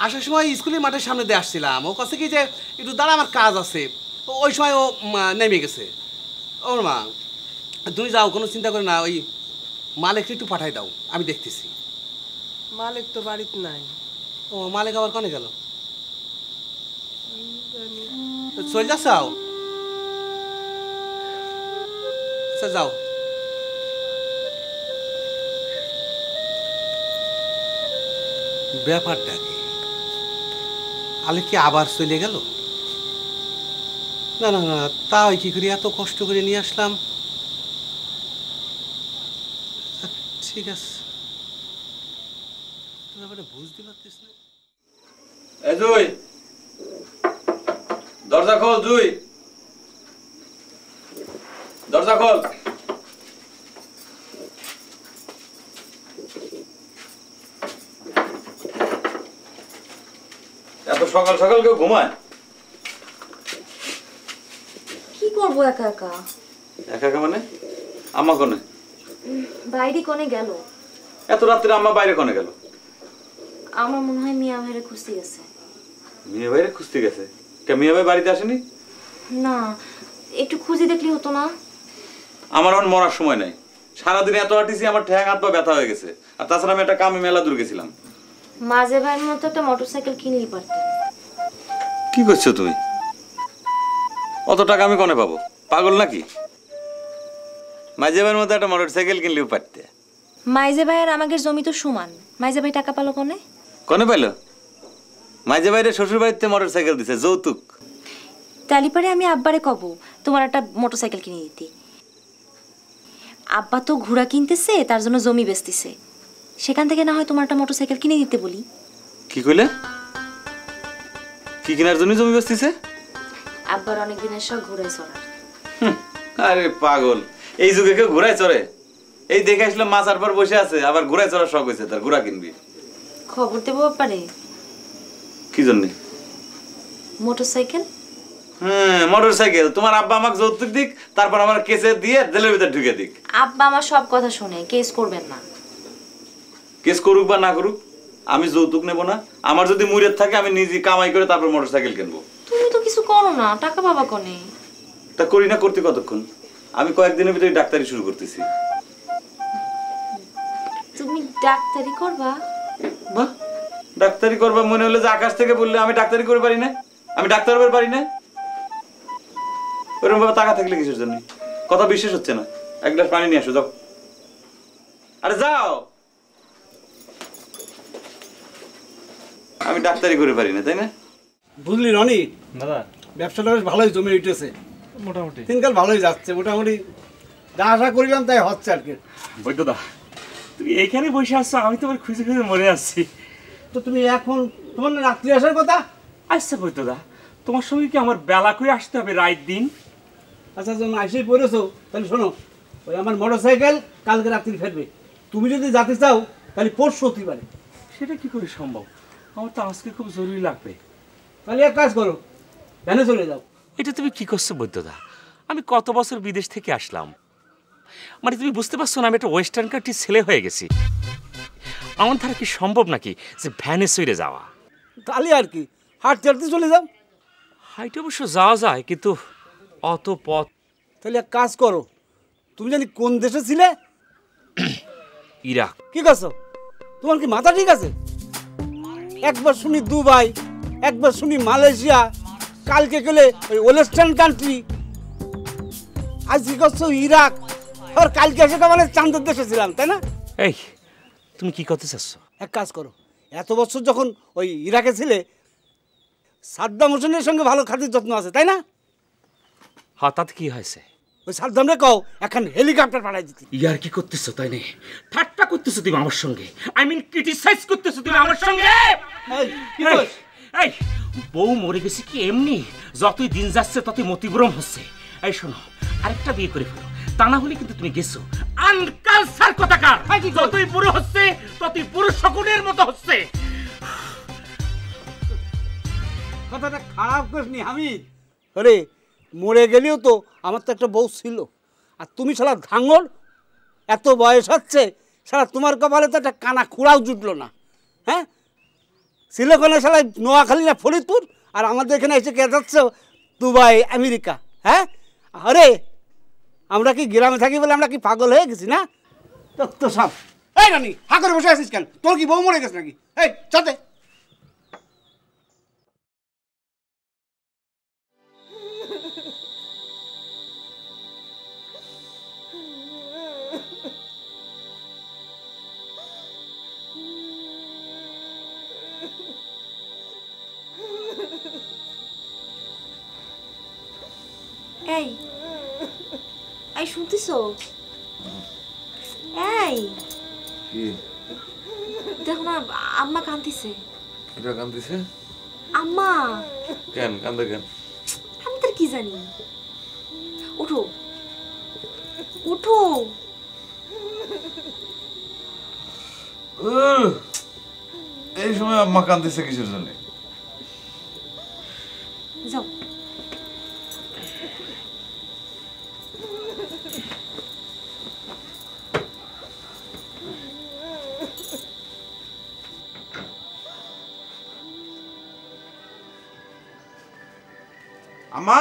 আসার সময় স্কুলের মাঠের সামনে দিয়ে আসছিলাম, ও কাছে কি যে একটু দাঁড়া আমার কাজ আছে, ওই সময় ও নেমে গেছে। ওর মা তুমি যাও, কোনো চিন্তা করে না, ওই মালিককে একটু পাঠাই দাও, আমি দেখতেছি। মালিক তো বাড়িতে নাই। ও মালিক আবার কনে গেল? চল যাও। আচ্ছা যাও। ব্যাপারটা কি, আলে কি আবার চলে গেল? না না না, তাই কি করি এত কষ্ট করে নিয়ে আসলাম। ঠিক আছে, ব্যাপারটা বুঝতে পারতিস না। এই জুই, দরজা খোল। জুই, দরজা খোল। এত সকাল সকাল কেউ ঘুমায়? কি করবো একা একা? একা একা মানে? আম্মা কোনে? বাইরে কোনে গেল? এত রাত্রে আম্মা বাইরে কোনে গেল? আমার মনে হয় মিয়া ভাইরে খুঁজতে গেছে। মিয়া ভাইরে খুঁজতে গেছে? কে মিয়া ভাই বাড়িতে আসেনি? না, একটু খুঁজে দেখলি হতো না? আমার এখন মরার সময় নাই। সারাদিন এত হাঁটিছি, আমার ঠ্যাং হাত পা ব্যথা হয়ে গেছে। আর তাছাড়া আমি একটা কামে মেলা দূর গেছিলাম। মাঝে ভাইয়ের মতো একটা মোটরসাইকেল কিনলি পারতেন। কি করছো তুমি? অত টাকা আমি কোনে পাবো? পাগল নাকি? মাঝে ভাইয়ের মতো একটা মোটরসাইকেল কিনলেও পারতে। মাইজে ভাইয়ের আমাদের জমি তো সমান, মাইজে ভাই টাকা পালো কোনে? কোনে পাইলো? মাঝে ভাইরে শ্বশুর বাড়িতে মোটরসাইকেল দিছে, যৌতুক। তালি পারে আমি আব্বারে কব তোমার একটা মোটরসাইকেল কিনে দিতে। আব্বা তো ঘোড়া কিনতেছে, তার জন্য জমি বেচতেছে, সেখান থেকে না হয় তোমার একটা মোটরসাইকেল কিনে দিতে বলি। কি কইলে? কি কেনার জন্য জমি বেচতেছে? আব্বার অনেক দিনের শখ ঘোড়ায় চড়ার। আরে পাগল, এই যুগে কেউ ঘোড়ায় চড়ে? এই দেখে আসলাম মাছার পর বসে আছে, আবার ঘোড়ায় চড়ার শখ হয়েছে তার, ঘোড়া কিনবি। খবর দেবো পারে? কি জন্যে? মোটরসাইকেল। হ্যাঁ, মোটরসাইকেল। তোমার আব্বা আমাকে যৌতুক দিক, তারপর আমার কেসে দিয়ে জেলের ভিতর ঢুকে দিক। আব্বা আমার সব কথা শুনে, কেস করবেন না। কেস করুক বা না করুক, আমি যৌতুক নেব না। আমার যদি মুরেদ থাকে, আমি নিজে কামাই করে তারপর মোটরসাইকেল কিনবো। তুমি তো কিছু করো না, টাকা পাবা কোনে? তা করি না করতে কতক্ষণ? আমি কয়েকদিনের ভিতরে ডাক্তারি শুরু করতেছি। তুমি ডাক্তারি করবা? বাহ, ডাক্তারি করবা মনে হলে যে আকাশ থেকে বললে আমি ডাক্তারি করে পারি না, আমি ডাক্তার হতে পারি না। ওরকম ভাবে টাকা থাকলে কিসের জন্য? কথা বিশ্বাস হচ্ছে না। এক গ্লাস পানি নিয়ে আসো, যাও। আরে যাও। আমি ডাক্তারি করে পারি না, তাই না? বুঝলি রনি দাদা, ব্যবসাটা বেশ ভালোই জমে উঠেছে, মোটামুটি দিনকাল ভালোই যাচ্ছে, মোটামুটি যা আশা করিলাম তাই হচ্ছে আর কি। বৈদ্যদা, তুমি এইখানে বসে আসছো, আমি তোমার খুঁজে খুঁজে মরে আসছি। তো তুমি এখন তোমার না রাত্রি আসার কথা? আচ্ছা বৈদ্যদা, তোমার সঙ্গে কি আমার বেলা করে আসতে হবে রাত দিন? আচ্ছা যখন আসেই পড়েছো, তাহলে শোনো, ওই আমার মোটরসাইকেল কালকে রাত্রি ফেরবে। তুমি যদি যেতে চাও তাহলে পরশু হতে পারে। সেটা কি করে সম্ভব? আমার তো আজকে খুব জরুরি লাগবে। তাহলে এক কাজ করো, ভ্যানে চলে যাও। এটা তুমি কি করছো বৈদ্যদা? আমি কত বছর বিদেশ থেকে আসলাম, মানে তুমি বুঝতে পারছো না আমি একটা ওয়েস্টার্ন কান্ট্রির ছেলে হয়ে গেছি। আমার দ্বারা কি সম্ভব নাকি যে ভ্যানে চড়ে যাওয়া? তাহলে আর কি, হাঁটতে হাঁটতে চলে যাও। হাইটে অবশ্য যাওয়া যায়, কিন্তু অত পথ। তাহলে এক কাজ করো, তুমি জানি কোন দেশে ছিলে? ইরাক। কি করছো? তোমার কি মাথা ঠিক আছে? একবার শুনি দুবাই, একবার শুনি মালয়েশিয়া, কালকে গেলে ওই ওয়েস্টার্ন কান্ট্রি, আজ কি করছো ইরাক, আর কালকে এসে মানে চাঁদের দেশে ছিলাম, তাই না? এই তুমি কি করতে চাচ্ছ? এক কাজ করো, এত বছর যখন ওই ইরাকে ছিলে, সাদ্দাম হোসেনের সঙ্গে ভালো খাতির যত্ন আছে, তাই না? হঠাৎ কি হয়েছে? ওই সাদ্দামরে কও এখন হেলিকপ্টার পাঠাই দিতে। ইয়ার কি করতেছো তাই না? ঠাট্টা করতেছো তুমি আমার সঙ্গে, আই মিন ক্রিটিসাইজ করতেছো তুমি আমার সঙ্গে। এই বউ মরে গেছে কি এমনি? যতই দিন যাচ্ছে ততই মতিভ্রম হচ্ছে। এই শোনো, আরেকটা বিয়ে করে ফেলো, তা না হলে কিন্তু তুমি গেছো আনকালচার কথাকার। যতই পুরো হচ্ছে ততই পুরুষ শকুনের মতো হচ্ছে। কথাটা খারাপ করিসনি হামিদ। আরে মরে গেলেও তো আমার তো একটা বউ ছিল, আর তুমি শালা ধাঙ্গল, এত বয়স হচ্ছে শালা তোমার কপালে তো একটা কানা খুঁড়াও জুটলো না। হ্যাঁ, ছিল কোনে শালা নোয়াখালী না ফরিদপুর, আর আমাদের এখানে এসে কে যাচ্ছে দুবাই আমেরিকা। হ্যাঁ, আরে আমরা কি গ্রামে থাকি বলে আমরা কি পাগল হয়ে গেছি না? তো সব এই রানি হা করে বসে আছিস কেন? তোর কি বউ মরে গেছে নাকি? এই চতে। এই এই শুনতেছো? এই কি দেখো না, আম্মা কাঁদতেছে। এটা কান্দিছে? আম্মা কেন কান্দে কেন? আমি তোর কি জানি। উঠো উঠো। এই সময় আম্মা কান্দিছে কিসের জন্য? যাও। আম্মা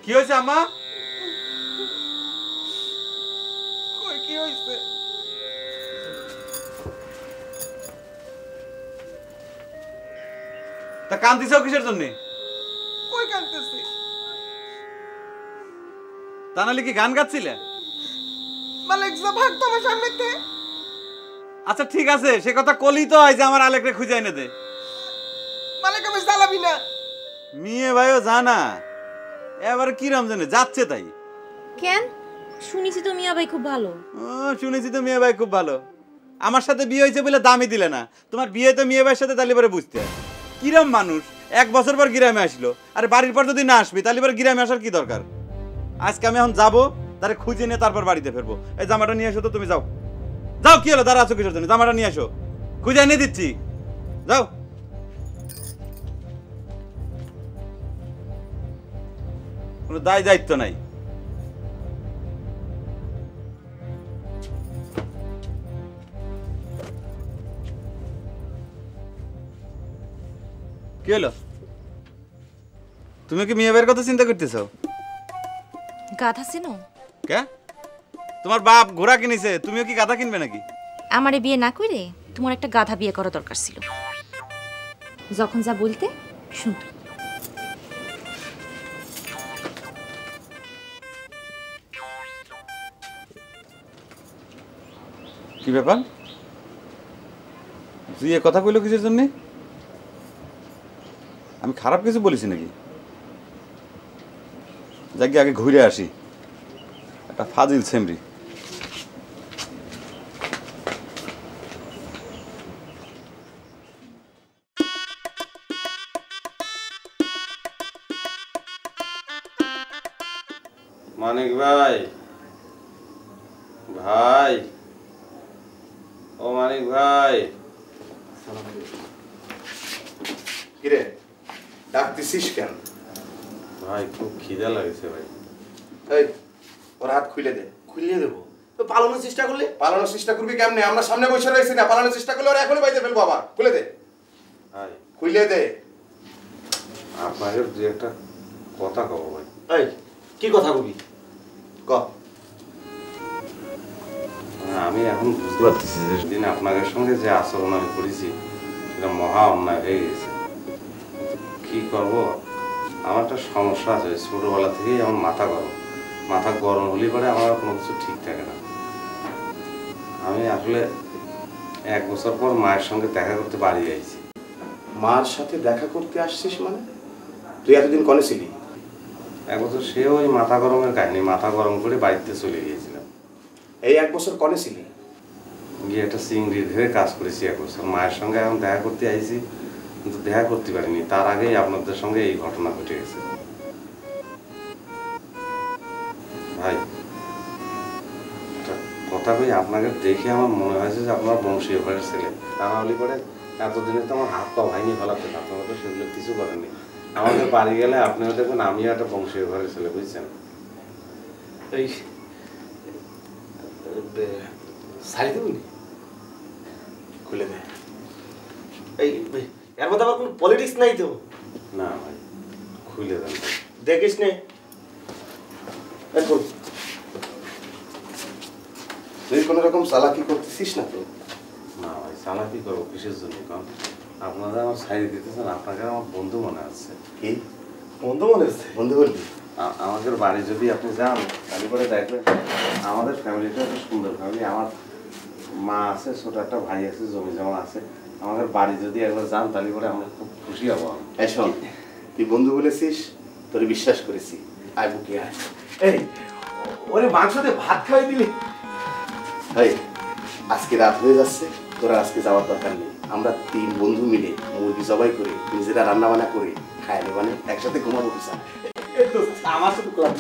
কি হয়েছে? আম্মা কই কি হইছে? তা কান্দিছো কিসের জন্য? কই কাঁদতেছি? তা নাহলে কি গান গাচ্ছিলে? মালিক যা ভাগ তোমার সামনেতে। আচ্ছা ঠিক আছে, সে কথা কলি তো হয় যে আমার আলেকরে খুঁজে এনে দে। মালিক আমি জ্বালাবি না। মেয়ে ভাইও জানা এবার কিরম জানে যাচ্ছে তাই। কেন? শুনেছি তো মিয়া ভাই খুব ভালো। শুনেছি তো মেয়ে ভাই খুব ভালো। আমার সাথে বিয়ে হয়েছে বলে দামই দিলে না। তোমার বিয়ে তো মেয়ে ভাইয়ের সাথে তাহলে পরে বুঝতে হয় কিরম মানুষ। 1 বছর পর গ্রামে আসলো, আর বাড়ির পর যদি না আসবি তাহলে পরে গ্রামে আসার কি দরকার? আজকে আমি এখন যাবো, তারে খুঁজে নিয়ে তারপর বাড়িতে ফেরবো। এই জামাটা নিয়ে আসো তো, তুমি যাও যাও। কি হলো দাঁড়া আছো কিসের জন্য? জামাটা নিয়ে আসো, খুঁজে এনে দিচ্ছি, যাও। কোনো দায় দায়িত্ব নাই। কি হলো? তুমি কি মেয়ে ভাইয়ের কথা চিন্তা করতেছো? গাধা চিনো? কে? তোমার বাপ ঘোড়া কিনেছে, তুমিও কি গাধা কিনবে নাকি? আমারে বিয়ে না করে তোমার একটা গাধা বিয়ে করা দরকার ছিল। যখন যা বলতে শুনতো। কি ব্যাপার? তুই এ কথা কইলো কিসের জন্য? আমি খারাপ কিছু বলেছি নাকি? যাকে আগে ঘুরে আসি, একটা ফাজিল সেমরি। মানিক ভাই, ভাই, ও মানিক ভাই। কিরে ডাকতেছিস কেন? ভাই খুব খিদা লাগছে ভাই। এই ওর হাত খুলে দে। খুলিয়ে দেবো? তো পালানোর চেষ্টা করলে? পালানোর চেষ্টা করবি কেমনে? আমরা সামনে বসে রয়েছি না, পালানোর চেষ্টা করলে ওরা এখনই বাইতে ফেলবো। আবার খুলে দে। ভাই খুলে দে। আপনাকে দু একটা কথা কব ভাই। এই কি কথা কবি? ক। আমি এখন বুঝতে পারতেছি যে দিন আপনাদের সঙ্গে যে আচরণ আমি করেছি সেটা মহা অন্যায় হয়ে গেছে। কি করব, আমার একটা সমস্যা আছে। ছোটবেলা থেকেই আমার মাথা গরম হলে পরে আমার কোনো কিছু ঠিক থাকে না। আমি আসলে 1 বছর পর মায়ের সঙ্গে দেখা করতে বাড়ি আইছি। মার সাথে দেখা করতে আসছিস মানে? তুই এতদিন কনে ছিলি? 1 বছর সেও ওই মাথা গরমের কাহিনী, মাথা গরম করে বাড়িতে চলে গিয়েছিলাম। এই 1 বছর কনে ছিলি? গিয়ে একটা চিংড়ির ঘরে কাজ করেছি 1 বছর। মায়ের সঙ্গে এখন দেখা করতে আইছি, কিন্তু দেখা করতে পারিনি। তার আগেই আপনাদের সঙ্গে এই ঘটনা ঘটে গেছে। ভাই একটা কথা কই, আপনাকে দেখে আমার মনে হয়েছে যে আপনার বংশীয় ঘরের ছেলে। তা না হলে পরে এতদিনে তো আমার হাত পা ভাঙিয়ে ফেলাতে, আপনারা তো সেগুলো কিছু করেনি। আমাদের বাড়ি গেলে আপনিও দেখবেন আমিও একটা বংশীয় ঘরের ছেলে, বুঝছেন? এই সারি দেবনি? খুলে দে। এই এর মধ্যে আবার কোনো পলিটিক্স নাই তো? না ভাই খুলে দেন। দেখিস নে। এখন তুই কোনো রকম চালাকি করতেছিস না তো? না ভাই চালাকি করবো কিসের জন্য? কারণ আপনারা আমার সাইড দিতেছেন, আপনাকে আমার বন্ধু মনে আছে। কি বন্ধু মনে আছে? বন্ধু বললি? আমাদের বাড়ি যদি আপনি যান তাহলে পরে দেখবেন আমাদের ফ্যামিলিটা একটা সুন্দর ফ্যামিলি। আমার মা আছে, ছোট একটা ভাই আছে, জমি জমা আছে। আমাদের বাড়ি যদি একবার যান তাহলে পরে আমরা খুব খুশি হবো। এই শোন, তুই বন্ধু বলেছিস, তোর বিশ্বাস করেছি, আয় বুকি আয়। এই ওরে মাংস দিয়ে ভাত খাওয়াই দিলি। এই আজকে রাত হয়ে যাচ্ছে, তোরা আজকে যাওয়ার দরকার নেই। আমরা 3 বন্ধু মিলে মুরগি জবাই করে নিজেরা রান্না বান্না করে খায় মানে একসাথে ঘুমাবো বিছানা। আমার সাথে ক্লাব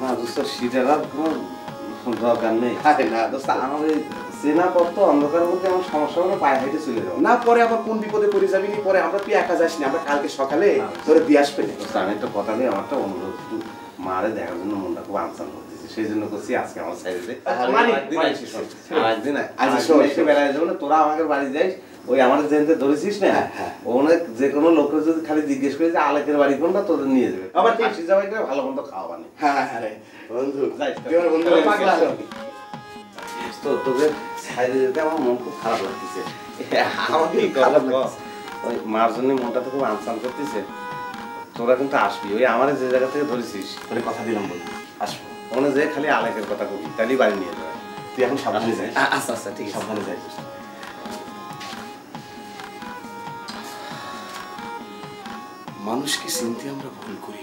না দোস্ত সেটার আর কোনো দরকার নেই। আরে না দোস্ত, আমার ওই চেনা পথ অন্ধকারের মধ্যে আমার সমস্যা হলে পায়ে হেঁটে চলে যাবো। না পরে আবার কোন বিপদে পড়ে যাবি নি, পরে আমরা তুই একা যাস না, আমরা কালকে সকালে তোরে দিয়ে আসবে। আমি একটা কথা নেই, আমার একটা অনুরোধ, একটু মারে দেখার জন্য মনটা খুব আনসান করতেছে, সেই জন্য করছি আজকে আমার সাইডে বেড়ায় যাবো না, তোরা আমাকে বাড়ি যাইস। ওই আমার জেনতে ধরেছিস না, অনেক যে কোনো লোকের যদি খালি জিজ্ঞেস করে যে আলেকের বাড়ি কোনটা, তোদের নিয়ে যাবে। আবার কাশি যাওয়াই করে ভালো মন্দ খাওয়া বানি। হ্যাঁ হ্যাঁ বন্ধু, তো তোদের সাইডে যেতে আমার মন খুব খারাপ লাগতেছে। আমাকে ওই মার জন্য মনটা তো খুব আনসান করতেছে। তোরা কিন্তু আসবি, ওই আমার যে জায়গা থেকে ধরেছিস তোর কথা দিলাম বন্ধু, আসবো। মনে যে খালি আলেকের কথা কবি, তাহলে বাড়ি নিয়ে যাবে। তুই এখন সাবধানে যাই। আচ্ছা আচ্ছা ঠিক আছে, সাবধানে যাই। মানুষকে চিনতে আমরা ভুল করি।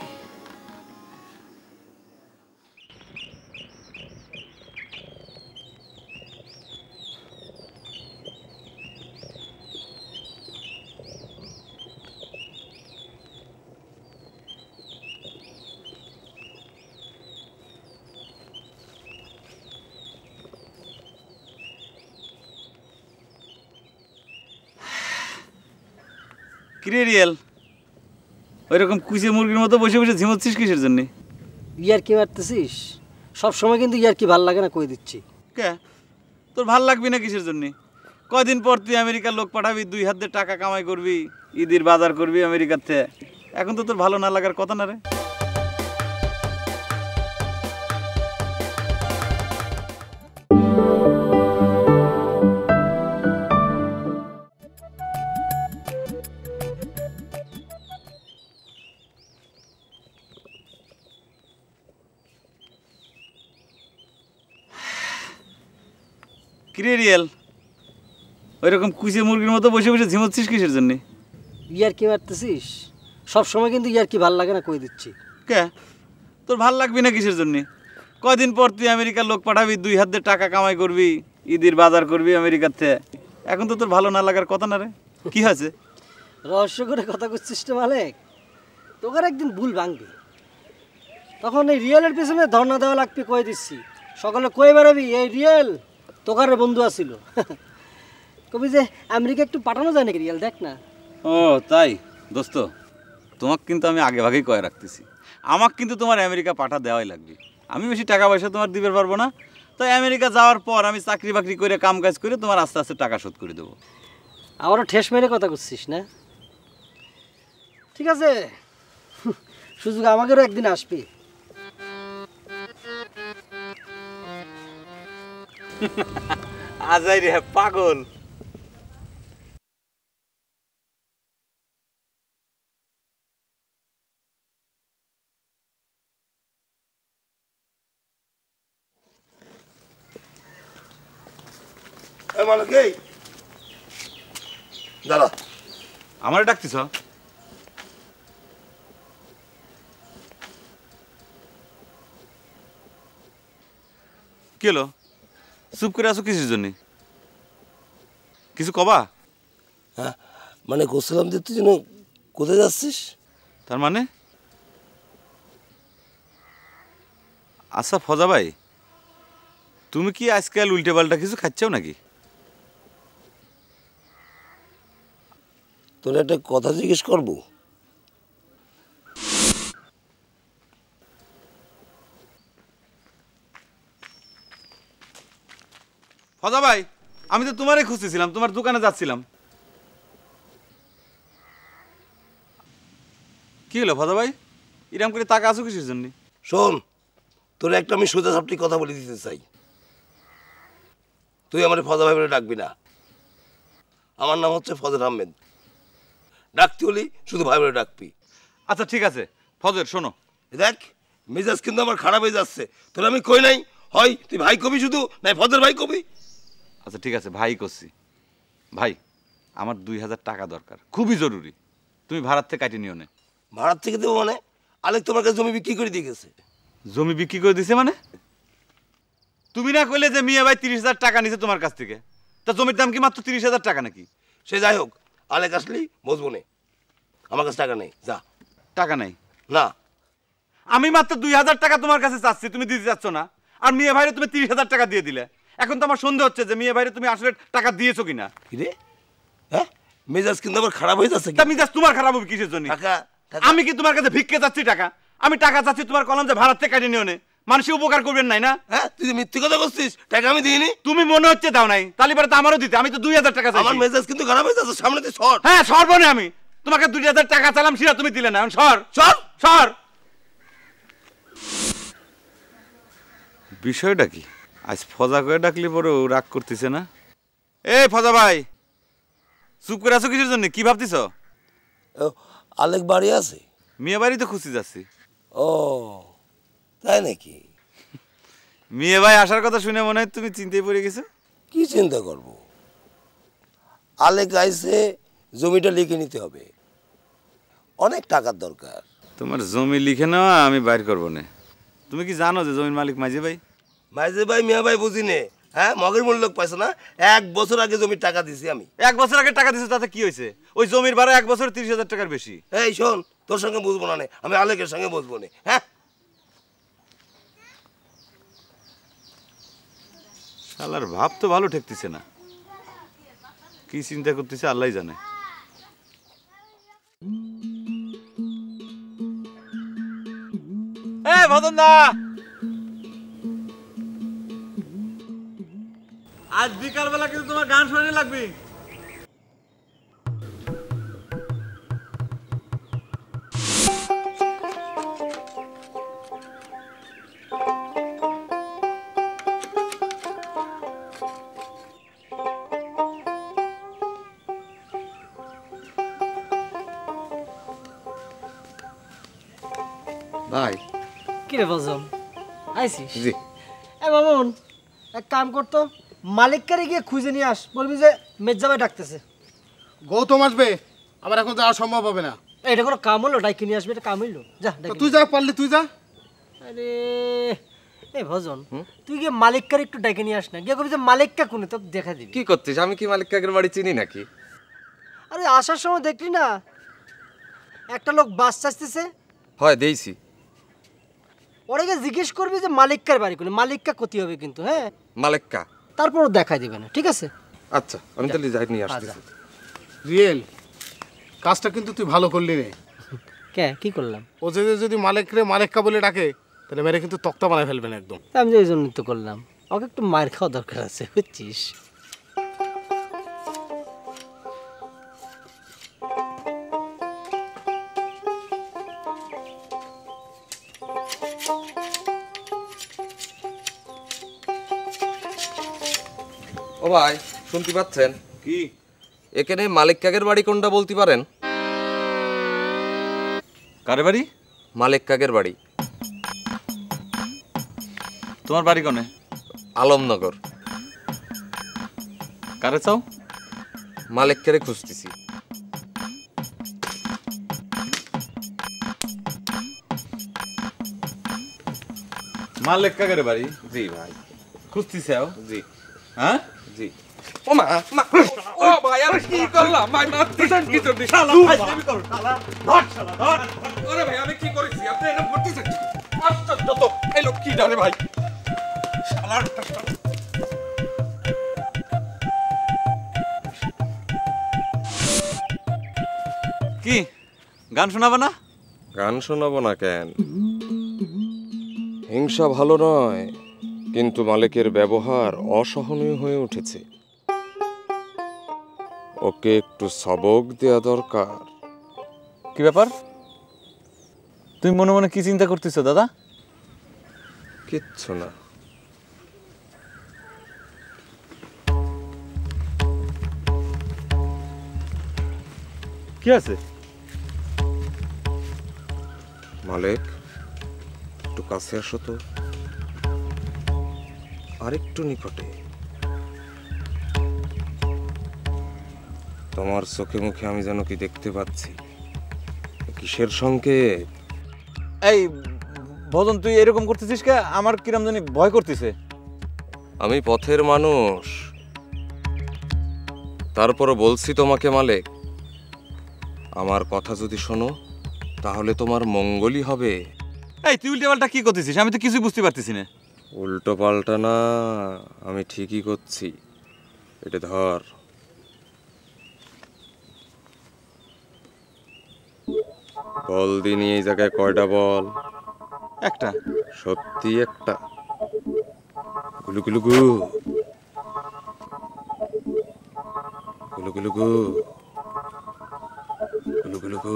কিরে রিয়েল, ওইরকম কুচে মুরগির মতো বসে বসে ঝিমোচ্ছিস কিসের জন্য? ইয়ার কি মারতেছিস? সব সময় কিন্তু ইয়ার কি ভাল লাগে না, কই দিচ্ছি। কে তোর ভাল লাগবি না কিসের জন্য? কয়দিন পর তুই আমেরিকার লোক পাঠাবি, 2 হাত দিয়ে টাকা কামাই করবি, ঈদের বাজার করবি আমেরিকার থেকে। এখন তো তোর ভালো না লাগার কথা না রে। কিরে রিয়েল, ওইরকম কুচে মুরগির মতো বসে বসে ঝিমোচ্ছিস কিসের জন্য? ইয়ার কি মারতেছিস? সব সময় কিন্তু ইয়ার কি ভাল লাগে না, কই দিচ্ছি। কে তোর ভাল লাগবি না কিসের জন্য? কয়দিন পর তুই আমেরিকার লোক পাঠাবি, 2 হাত দিয়ে টাকা কামাই করবি, ঈদের বাজার করবি আমেরিকার থেকে। এখন তো তোর ভালো না লাগার কথা না রে। কি হয়েছে? রহস্য করে কথা করছিস তো মালিক, তোকার একদিন ভুল ভাঙবি, তখন এই রিয়েলের পেছনে ধর্ণা দেওয়া লাগবে, কই দিচ্ছি। সকালে কই বেরোবি, এই রিয়েল তোকারের বন্ধু আছিল, কবি যে আমেরিকা একটু পাঠানো যায় নাকি রিয়েল, দেখ না। ও তাই দোস্ত, তোমাকে কিন্তু আমি আগে ভাগেই কয়ে রাখতেছি, আমাকে কিন্তু তোমার আমেরিকা পাঠা দেওয়াই লাগবে। আমি বেশি টাকা পয়সা তোমার দিতে পারবো না, তাই আমেরিকা যাওয়ার পর আমি চাকরি বাকরি করে কাম কাজ করে তোমার আস্তে আস্তে টাকা শোধ করে দেবো। আমারও ঠেস মেরে কথা করছিস না? ঠিক আছে, সুযোগ আমাদেরও একদিন আসবে। আজাই রে পাগল। দাঁড়া, আমার ডাকতেছ? কি হলো, চুপ করে আছো কিসের জন্য? কিছু কবা? হ্যাঁ মানে গোসলাম যে তুই যেন কোথায় যাচ্ছিস? তার মানে? আচ্ছা ফজা ভাই, তুমি কি আজকাল উল্টে পাল্টা কিছু খাচ্ছাও নাকি? তোর একটা কথা জিজ্ঞেস করবো? ফজা ভাই, আমি তো তোমারই খুঁজতেছিলাম, তোমার দোকানে যাচ্ছিলাম। কি হলো ফজা ভাই, এরকম করে টাকা আছো কিসের জন্য? শোন, তোর একটা আমি সোজা সাপটি কথা বলে দিতে চাই। তুই আমার ফজা ভাই বলে ডাকবি না, আমার নাম হচ্ছে ফজর আহমেদ। ডাকতে হলি শুধু ভাই বলে ডাকবি। আচ্ছা ঠিক আছে ফজর, শোনো দেখ মেজাজ কিন্তু আমার খারাপ হয়ে যাচ্ছে। তোর আমি কই নাই, হয় তুই ভাই কবি শুধু, নাই ফজর ভাই কবি। আচ্ছা ঠিক আছে ভাই করছি। ভাই আমার 2000 টাকা দরকার, খুবই জরুরি, তুমি ভাড়ার থেকে কাটিয়ে নিও না। ভাড়ার থেকে দেবো মানে? আলেক তোমার কাছে জমি বিক্রি করে দিয়ে গেছে। জমি বিক্রি করে দিছে মানে? তুমি না কইলে যে মিয়া ভাই 30,000 টাকা নিছে তোমার কাছ থেকে, তা জমির দাম কি মাত্র 30,000 টাকা নাকি? সে যাই হোক, আলেক আসলেই বসবো নে। আমার কাছে টাকা নেই, যা। টাকা নাই? না। আমি মাত্র 2,000 টাকা তোমার কাছে চাচ্ছি, তুমি দিতে চাচ্ছ না। আর মিয়া ভাইরে তুমি 30,000 টাকা দিয়ে দিলে। এখন তো আমার সন্দেহ হচ্ছে যে মিয়া ভাইরে তুমি আসলে টাকা দিয়েছো কিনা। কিরে? হ্যাঁ, মেজাজ কিন্তু আবার খারাপ হয়ে যাচ্ছে। তা মেজাজ তোমার খারাপ হবে কিসের জন্য? আমি কি তোমার কাছে ভিক্ষে চাচ্ছি টাকা? আমি টাকা চাচ্ছি তোমার কলম যে ভাড়াতে কাটিয়ে নিও নে, মানুষের উপকার করবেন নাই না? হ্যাঁ, তুই যে মিথ্যে কথা বলছিস, টাকা আমি দিইনি। তুমি মনে হচ্ছে দাও নাই, তাহলে পরে তো আমারও দিতে। আমি তো 2,000 টাকা চাইছি। আমার মেজাজ কিন্তু খারাপ হয়ে যাচ্ছে, সামনে তুই সর। হ্যাঁ, সরবো না আমি। তোমাকে 2,000 টাকা চাইলাম, সেটা তুমি দিলে না। এখন সর সর সর। বিষয়টা কি? আজ ফজা করে ডাকলে পরে ও রাগ করতেছে না? এই ফজা ভাই, চুপ করে আছো কিসের জন্য? কি ভাবতেছ? আলেক বাড়ি আছে? মিয়া বাড়ি তো খুঁজতে যাচ্ছি। ও তাই নাকি? মিয়া ভাই আসার কথা শুনে মনে হয় তুমি চিন্তায় পড়ে গেছো। কি চিন্তা করব? আলেক আইছে, জমিটা লিখে নিতে হবে, অনেক টাকার দরকার। তোমার জমি লিখে নেওয়া আমি বাইর করবো না। তুমি কি জানো যে জমির মালিক মাঝে ভাই? মাঝে ভাই মিয়া ভাই বুঝি নে। হ্যাঁ, মগের মূল্য পাইছো না? 1 বছর আগে জমির টাকা দিছি আমি। 1 বছর আগে টাকা দিছো, তাতে কি হয়েছে? ওই জমির ভাড়া 1 বছর 30,000 টাকার বেশি। এই শোন, তোর সঙ্গে বুঝবো না, আমি আলেকের সঙ্গে বুঝবো না। হ্যাঁ, শালার ভাব তো ভালো ঠেকতেছে না, কি চিন্তা করতেছে আল্লাহই জানে। এই মদন দা, আজ বিকাল বেলা কিন্তু তোমার গান শোনানো লাগবে। ভাই কি রে ফজল, আইসিস? জি। এ মামুন, এক কাম করতো, মালিককারে গিয়ে খুঁজে নিয়ে আস, বলবি যে মেজ্জাবাই ডাকতেছে। গৌতম আসবে, আমার এখন যাওয়া সম্ভব হবে না। এটা কোনো কাম হলো? ডাইকে নিয়ে আসবে, এটা কাম হইলো? যা তুই যা, পারলি তুই যা। আরে এ ভজন, তুই গিয়ে মালিককার একটু ডাইকে নিয়ে আস না, গিয়ে কবি যে মালিককা কোনে তোকে দেখা দিবি। কি করছিস? আমি কি মালিক কাকের বাড়ি চিনি নাকি? আরে আসার সময় দেখলি না একটা লোক বাস চাইতেছে? হয় দেইছি। ওরাকে জিজ্ঞেস করবি যে মালিককার বাড়ি কোনে, মালিককা ক্ষতি হবে কিন্তু। হ্যাঁ, মালিককা তারপরও দেখাই দিবে না, ঠিক আছে? আচ্ছা, আমি তাহলে যাই নিয়ে আসতেছি। রিয়েল কাজটা কিন্তু তুই ভালো করলি রে। কে কি করলাম? ও যদি মালিককা বলে ডাকে, তাহলে মেরে কিন্তু তক্তা বানায় ফেলবেন একদম। আমি যে এই জন্য তো করলাম, ওকে একটু মার খাওয়া দরকার আছে, বুঝছিস? ও ভাই, শুনতে পাচ্ছেন? কি? এখানে মালিক কাকের বাড়ি কোনটা বলতে পারেন? কার বাড়ি? মালিক কাকের বাড়ি। তোমার বাড়ি কোনে? আলমনগর। কারে চাও? মালিক কারে খুঁজতেছি। মালিক কাকের বাড়ি? জি ভাই। খুঁজতেছাও? জি। হ্যাঁ জি। ও মা, ও ভাই, আমি কি করলাম ভাই? মারতেছেন কি জন্য? শালা ভাই, আমি করব শালা, ধর শালা ধর। আরে ভাই, আমি কি করেছি? আপনি এরকম করতেছেন? আশ্চর্য তো, এই লোক কি জানে ভাই? শালা কি গান শোনাবে না? গান শোনাবো না কেন? হিংসা ভালো নয়, কিন্তু মালিকের ব্যবহার অসহনীয় হয়ে উঠেছে। ওকে একটু সবক দেয়া দরকার। কি ব্যাপার? তুমি মনে মনে কি চিন্তা করতেছো দাদা? কিচ্ছু না। কি আছে? মালিক, একটু কাছে আসো তো, আরেকটু নিকটে। তোমার চোখে মুখে আমি যেন কি দেখতে পাচ্ছি, কিসের সংকেত? এই ভজন, তুই এরকম করতেছিস কে? আমার কিরম জানি ভয় করতেছে। আমি পথের মানুষ, তারপরও বলছি তোমাকে মালিক, আমার কথা যদি শোনো তাহলে তোমার মঙ্গলই হবে। এই তুই উল্টো পাল্টা কি করতেছিস? আমি তো কিছুই বুঝতে পারতেছি না। উল্টো পাল্টা না, আমি ঠিকই করছি। এটা ধর। বল দিনি এই জায়গায় কয়টা বল? একটা। সত্যি একটা? গুলু গুলু গু, গুলু গুলু গু, গুলু গুলু গু।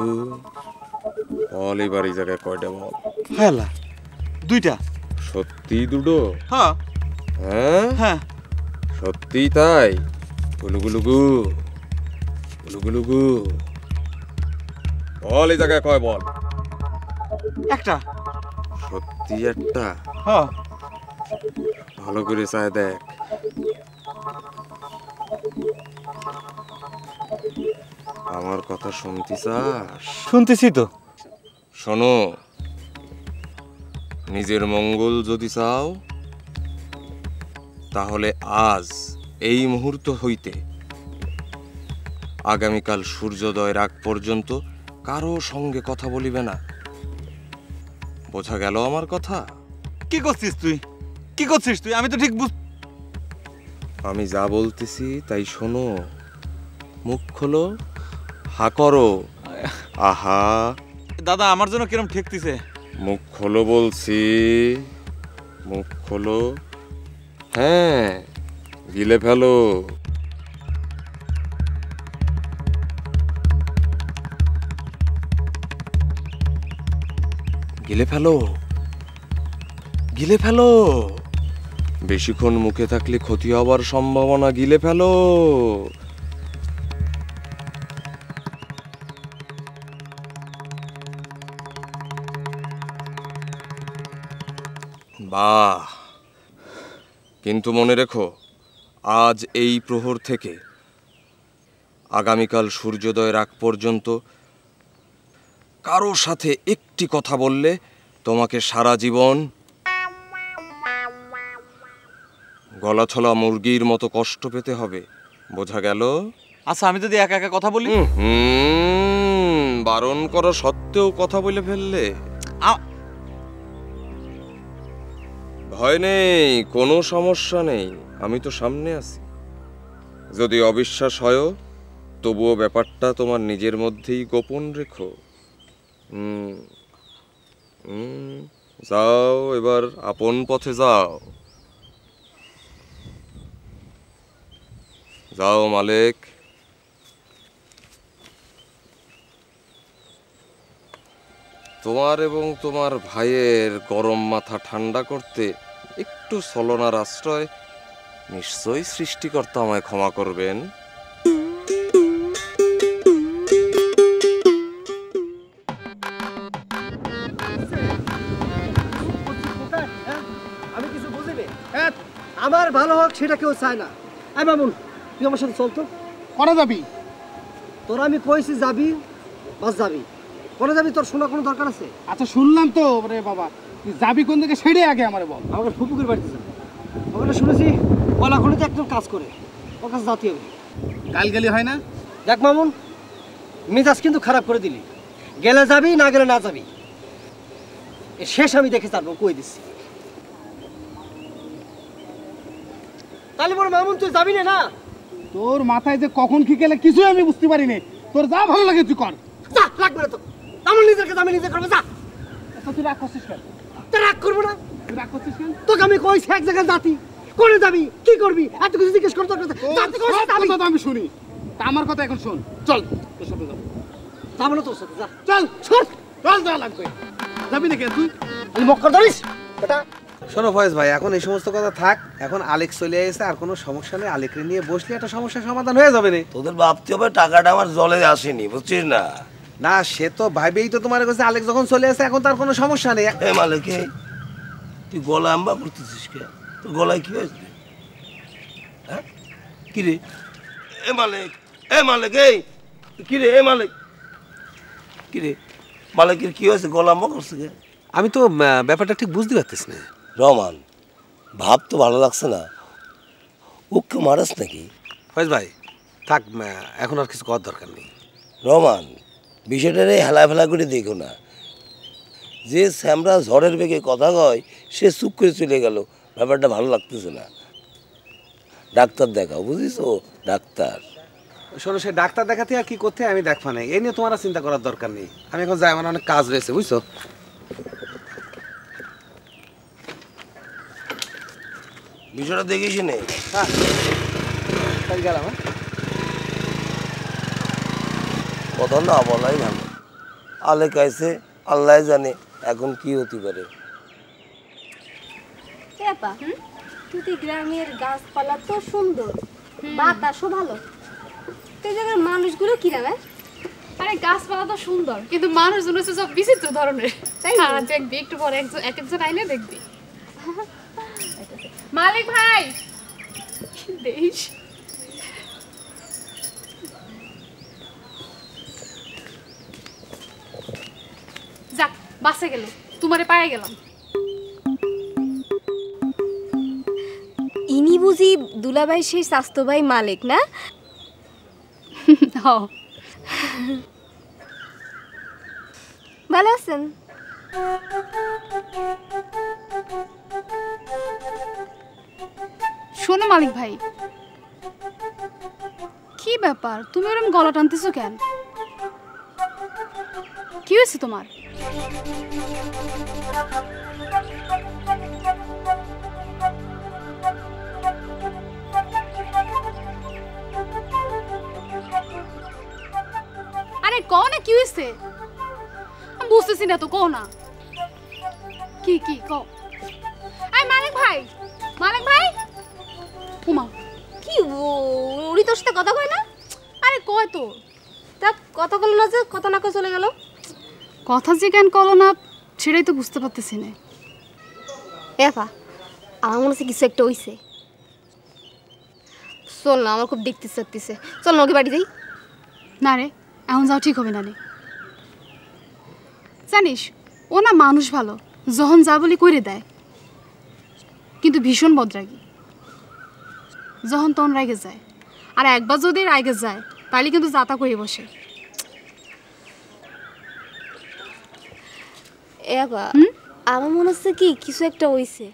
বল এবার এই জায়গায় কয়টা বল? হ্যাঁ, দুইটা। সত্যি দুটো? হ্যাঁ। হ্যাঁ হ্যাঁ সত্যি তাই? গুলু গুলু গু, গুলু গুলু গু। বল এই জায়গায় কয় বল? একটা। সত্যি একটা? হ্যাঁ। ভালো করে চায় দেখ। আমার কথা শুনতে চাস? শুনতেছি তো। শোনো, নিজের মঙ্গল যদি চাও তাহলে আজ এই মুহূর্ত হইতে আগামীকাল সূর্যোদয়ের আগ পর্যন্ত কারো সঙ্গে কথা বলিবে না। বোঝা গেল আমার কথা? কি করছিস তুই? কি করছিস তুই? আমি তো ঠিক আমি যা বলতেছি তাই শোনো। মুখ খোলো, হা করো। আহা দাদা, আমার জন্য কিরম ঠেকতেছে। মুখ খোলো বলছি, মুখ খোলো। হ্যাঁ, গিলে ফেলো। গিলে ফেলো, গিলে ফেলো। বেশিক্ষণ মুখে থাকলে ক্ষতি হবার সম্ভাবনা। গিলে ফেলো। বাহ! কিন্তু মনে রেখো, আজ এই প্রহর থেকে আগামীকাল সূর্যোদয়ের আগ পর্যন্ত কারো সাথে একটি কথা বললে তোমাকে সারা জীবন গলাছলা মুরগির মতো কষ্ট পেতে হবে। বোঝা গেল? আচ্ছা, আমি যদি একা একা কথা বলি? বারণ করা সত্ত্বেও কথা বলে ফেললে? ভয় নেই, কোনো সমস্যা নেই, আমি তো সামনে আছি। যদি অবিশ্বাস হয় তবুও ব্যাপারটা তোমার নিজের মধ্যেই গোপন রেখো। যাও, এবার আপন পথে যাও। যাও মালিক। তোমার এবং তোমার ভাইয়ের গরম মাথা ঠান্ডা করতে একটু ছলনার আশ্রয় নিশ্চয়ই সৃষ্টিকর্তা আমায় ক্ষমা করবেন। আমি কিছু বুঝিনি। আমার ভালো হোক সেটা কেউ চায় না। এই মামুন, তুই আমার সাথে চল তো। করা যাবি? তোরা আমি কইছি যাবি, বাস যাবি। কোনে যাবি? তোর শোনা কোনো দরকার আছে? আচ্ছা শুনলাম তো রে বাবা, তুই যাবি কোন দিকে সেটাই আগে আমারে বল। আমাকে ফুপুকের বাড়িতে যাবি। ওখানে শুনেছি কলাখনিতে একজন কাজ করে, ওর কাছে যাতে হবে। গাল গেলি হয় না? দেখ মামুন, মেজাজ কিন্তু খারাপ করে দিলি। গেলে যাবি, না গেলে না যাবি। এ শেষ আমি দেখে তারপর কই দিচ্ছি। তাহলে বড় মামুন, তুই যাবি না? না, তোর মাথায় যে কখন কি গেলে কিছুই আমি বুঝতে পারিনি। তোর যা ভালো লাগে তুই কর। যা, লাগবে না তো। আমার নিজের কাজ আমি নিজে করবো। যা। তুই রাগ করছিস কেন? তুই রাগ করবো না? তুই রাগ করছিস কেন? তোকে আমি কইছি এক জায়গায় জাতি করে যাবি, কি করবি এত কিছু জিজ্ঞেস করতে আমি শুনি। তা আমার কথা এখন শোন। চল তোর সাথে যাবো। যাবো না তোর সাথে? যা চল, চল চল, যা লাগবে। যাবি নাকি তুই? আমি মক্কা ধরিস বেটা। শোনো ফয়েজ ভাই, এখন এই সমস্ত কথা থাক। এখন আলেক চলে এসে আর কোনো সমস্যা নেই। আলেকরে নিয়ে বসলে একটা সমস্যার সমাধান হয়ে যাবে না। তোদের ভাবতে হবে টাকাটা আমার জলে আসেনি, বুঝছিস না? না, সে তো ভাবেই তো তোমার কাছে আলেক যখন চলে আসে এখন তার কোনো সমস্যা নেই। এ মালিক, তুই গলা আম্বা করতেছিস কে? তোর গলায় কি হয়েছে? হ্যাঁ, কি রে? এ মালিক, এ মালিক, এই কি রে? এ মালিক, কি রে? মালিকের কি হয়েছে, গোলাম করছে? আমি তো ব্যাপারটা ঠিক বুঝতে পারতেছি না। রহমান, ভাব তো ভালো লাগছে না। ওকে মারাস নাকি? ফয়েজ ভাই থাক, এখন আর কিছু করার দরকার নেই। রহমান, বিষয়টা হেলা ফেলা করে দেখো না। যে স্যামরা ঝড়ের বেগে কথা কয় সে চুপ করে চলে গেল, ব্যাপারটা ভালো লাগতেছে না। ডাক্তার দেখাও, বুঝিস? ডাক্তার শোনো, সে ডাক্তার দেখাতে আর কি করতে আমি দেখবা নাই, এই নিয়ে তোমার আর চিন্তা করার দরকার নেই। আমি এখন যাই, আমার অনেক কাজ রয়েছে, বুঝছো? বিষয়টা দেখিস নেই। হ্যাঁ গেলাম। কথা না বলাই ভালো। আলে কাইছে আল্লাহ জানে এখন কি হতে পারে। তুই গ্রামের গাছপালা তো সুন্দর, বাতাসও ভালো, এই জায়গার মানুষগুলো কিরামে? আরে গাছপালা তো সুন্দর, কিন্তু মানুষজন হচ্ছে সব বিচিত্র ধরনের। আর দেখবি একটু পরে একজন আইলে দেখবি। মালিক ভাই দেশ যাক, বাসে গেল, তোমারে পায়ে গেলাম। ইনি বুঝি দুলাভাই সেই স্বাস্থ্য ভাই মালিক না? ভালো আছেন? শোনো মালিক ভাই, কি ব্যাপার তুমি ওরকম গলা টানতেছো কেন? কি হয়েছে তোমার? আরে কও না কি হয়েছে, আমি বুঝতেছি না তো, কও না কি কি কও। আরে মালিক ভাই, মালিক ভাই, উমা কি উড়ি তোর সাথে কথা কয় না? আরে কয় তো, তা কথা বলো না যে, কথা না কয়ে চলে গেল। কথা যে কেন কলো না সেটাই তো বুঝতে পারতেছি না। এফা, আমার মনে হচ্ছে কিছু একটা হইছে। চল না, আমার খুব দেখতে চাচ্ছে। চল না, ওকে বাড়ি যাই। না রে, এখন যাও ঠিক হবে না রে। জানিস ও না মানুষ ভালো, যখন যা বলি করে দেয়, কিন্তু ভীষণ বদরাগী। যখন তখন রাগে যায়, আর একবার যদি রাগে যায় তাহলে কিন্তু যাতা করে বসে। এবা, আমার মনে হচ্ছে কি কিছু একটা হইছে।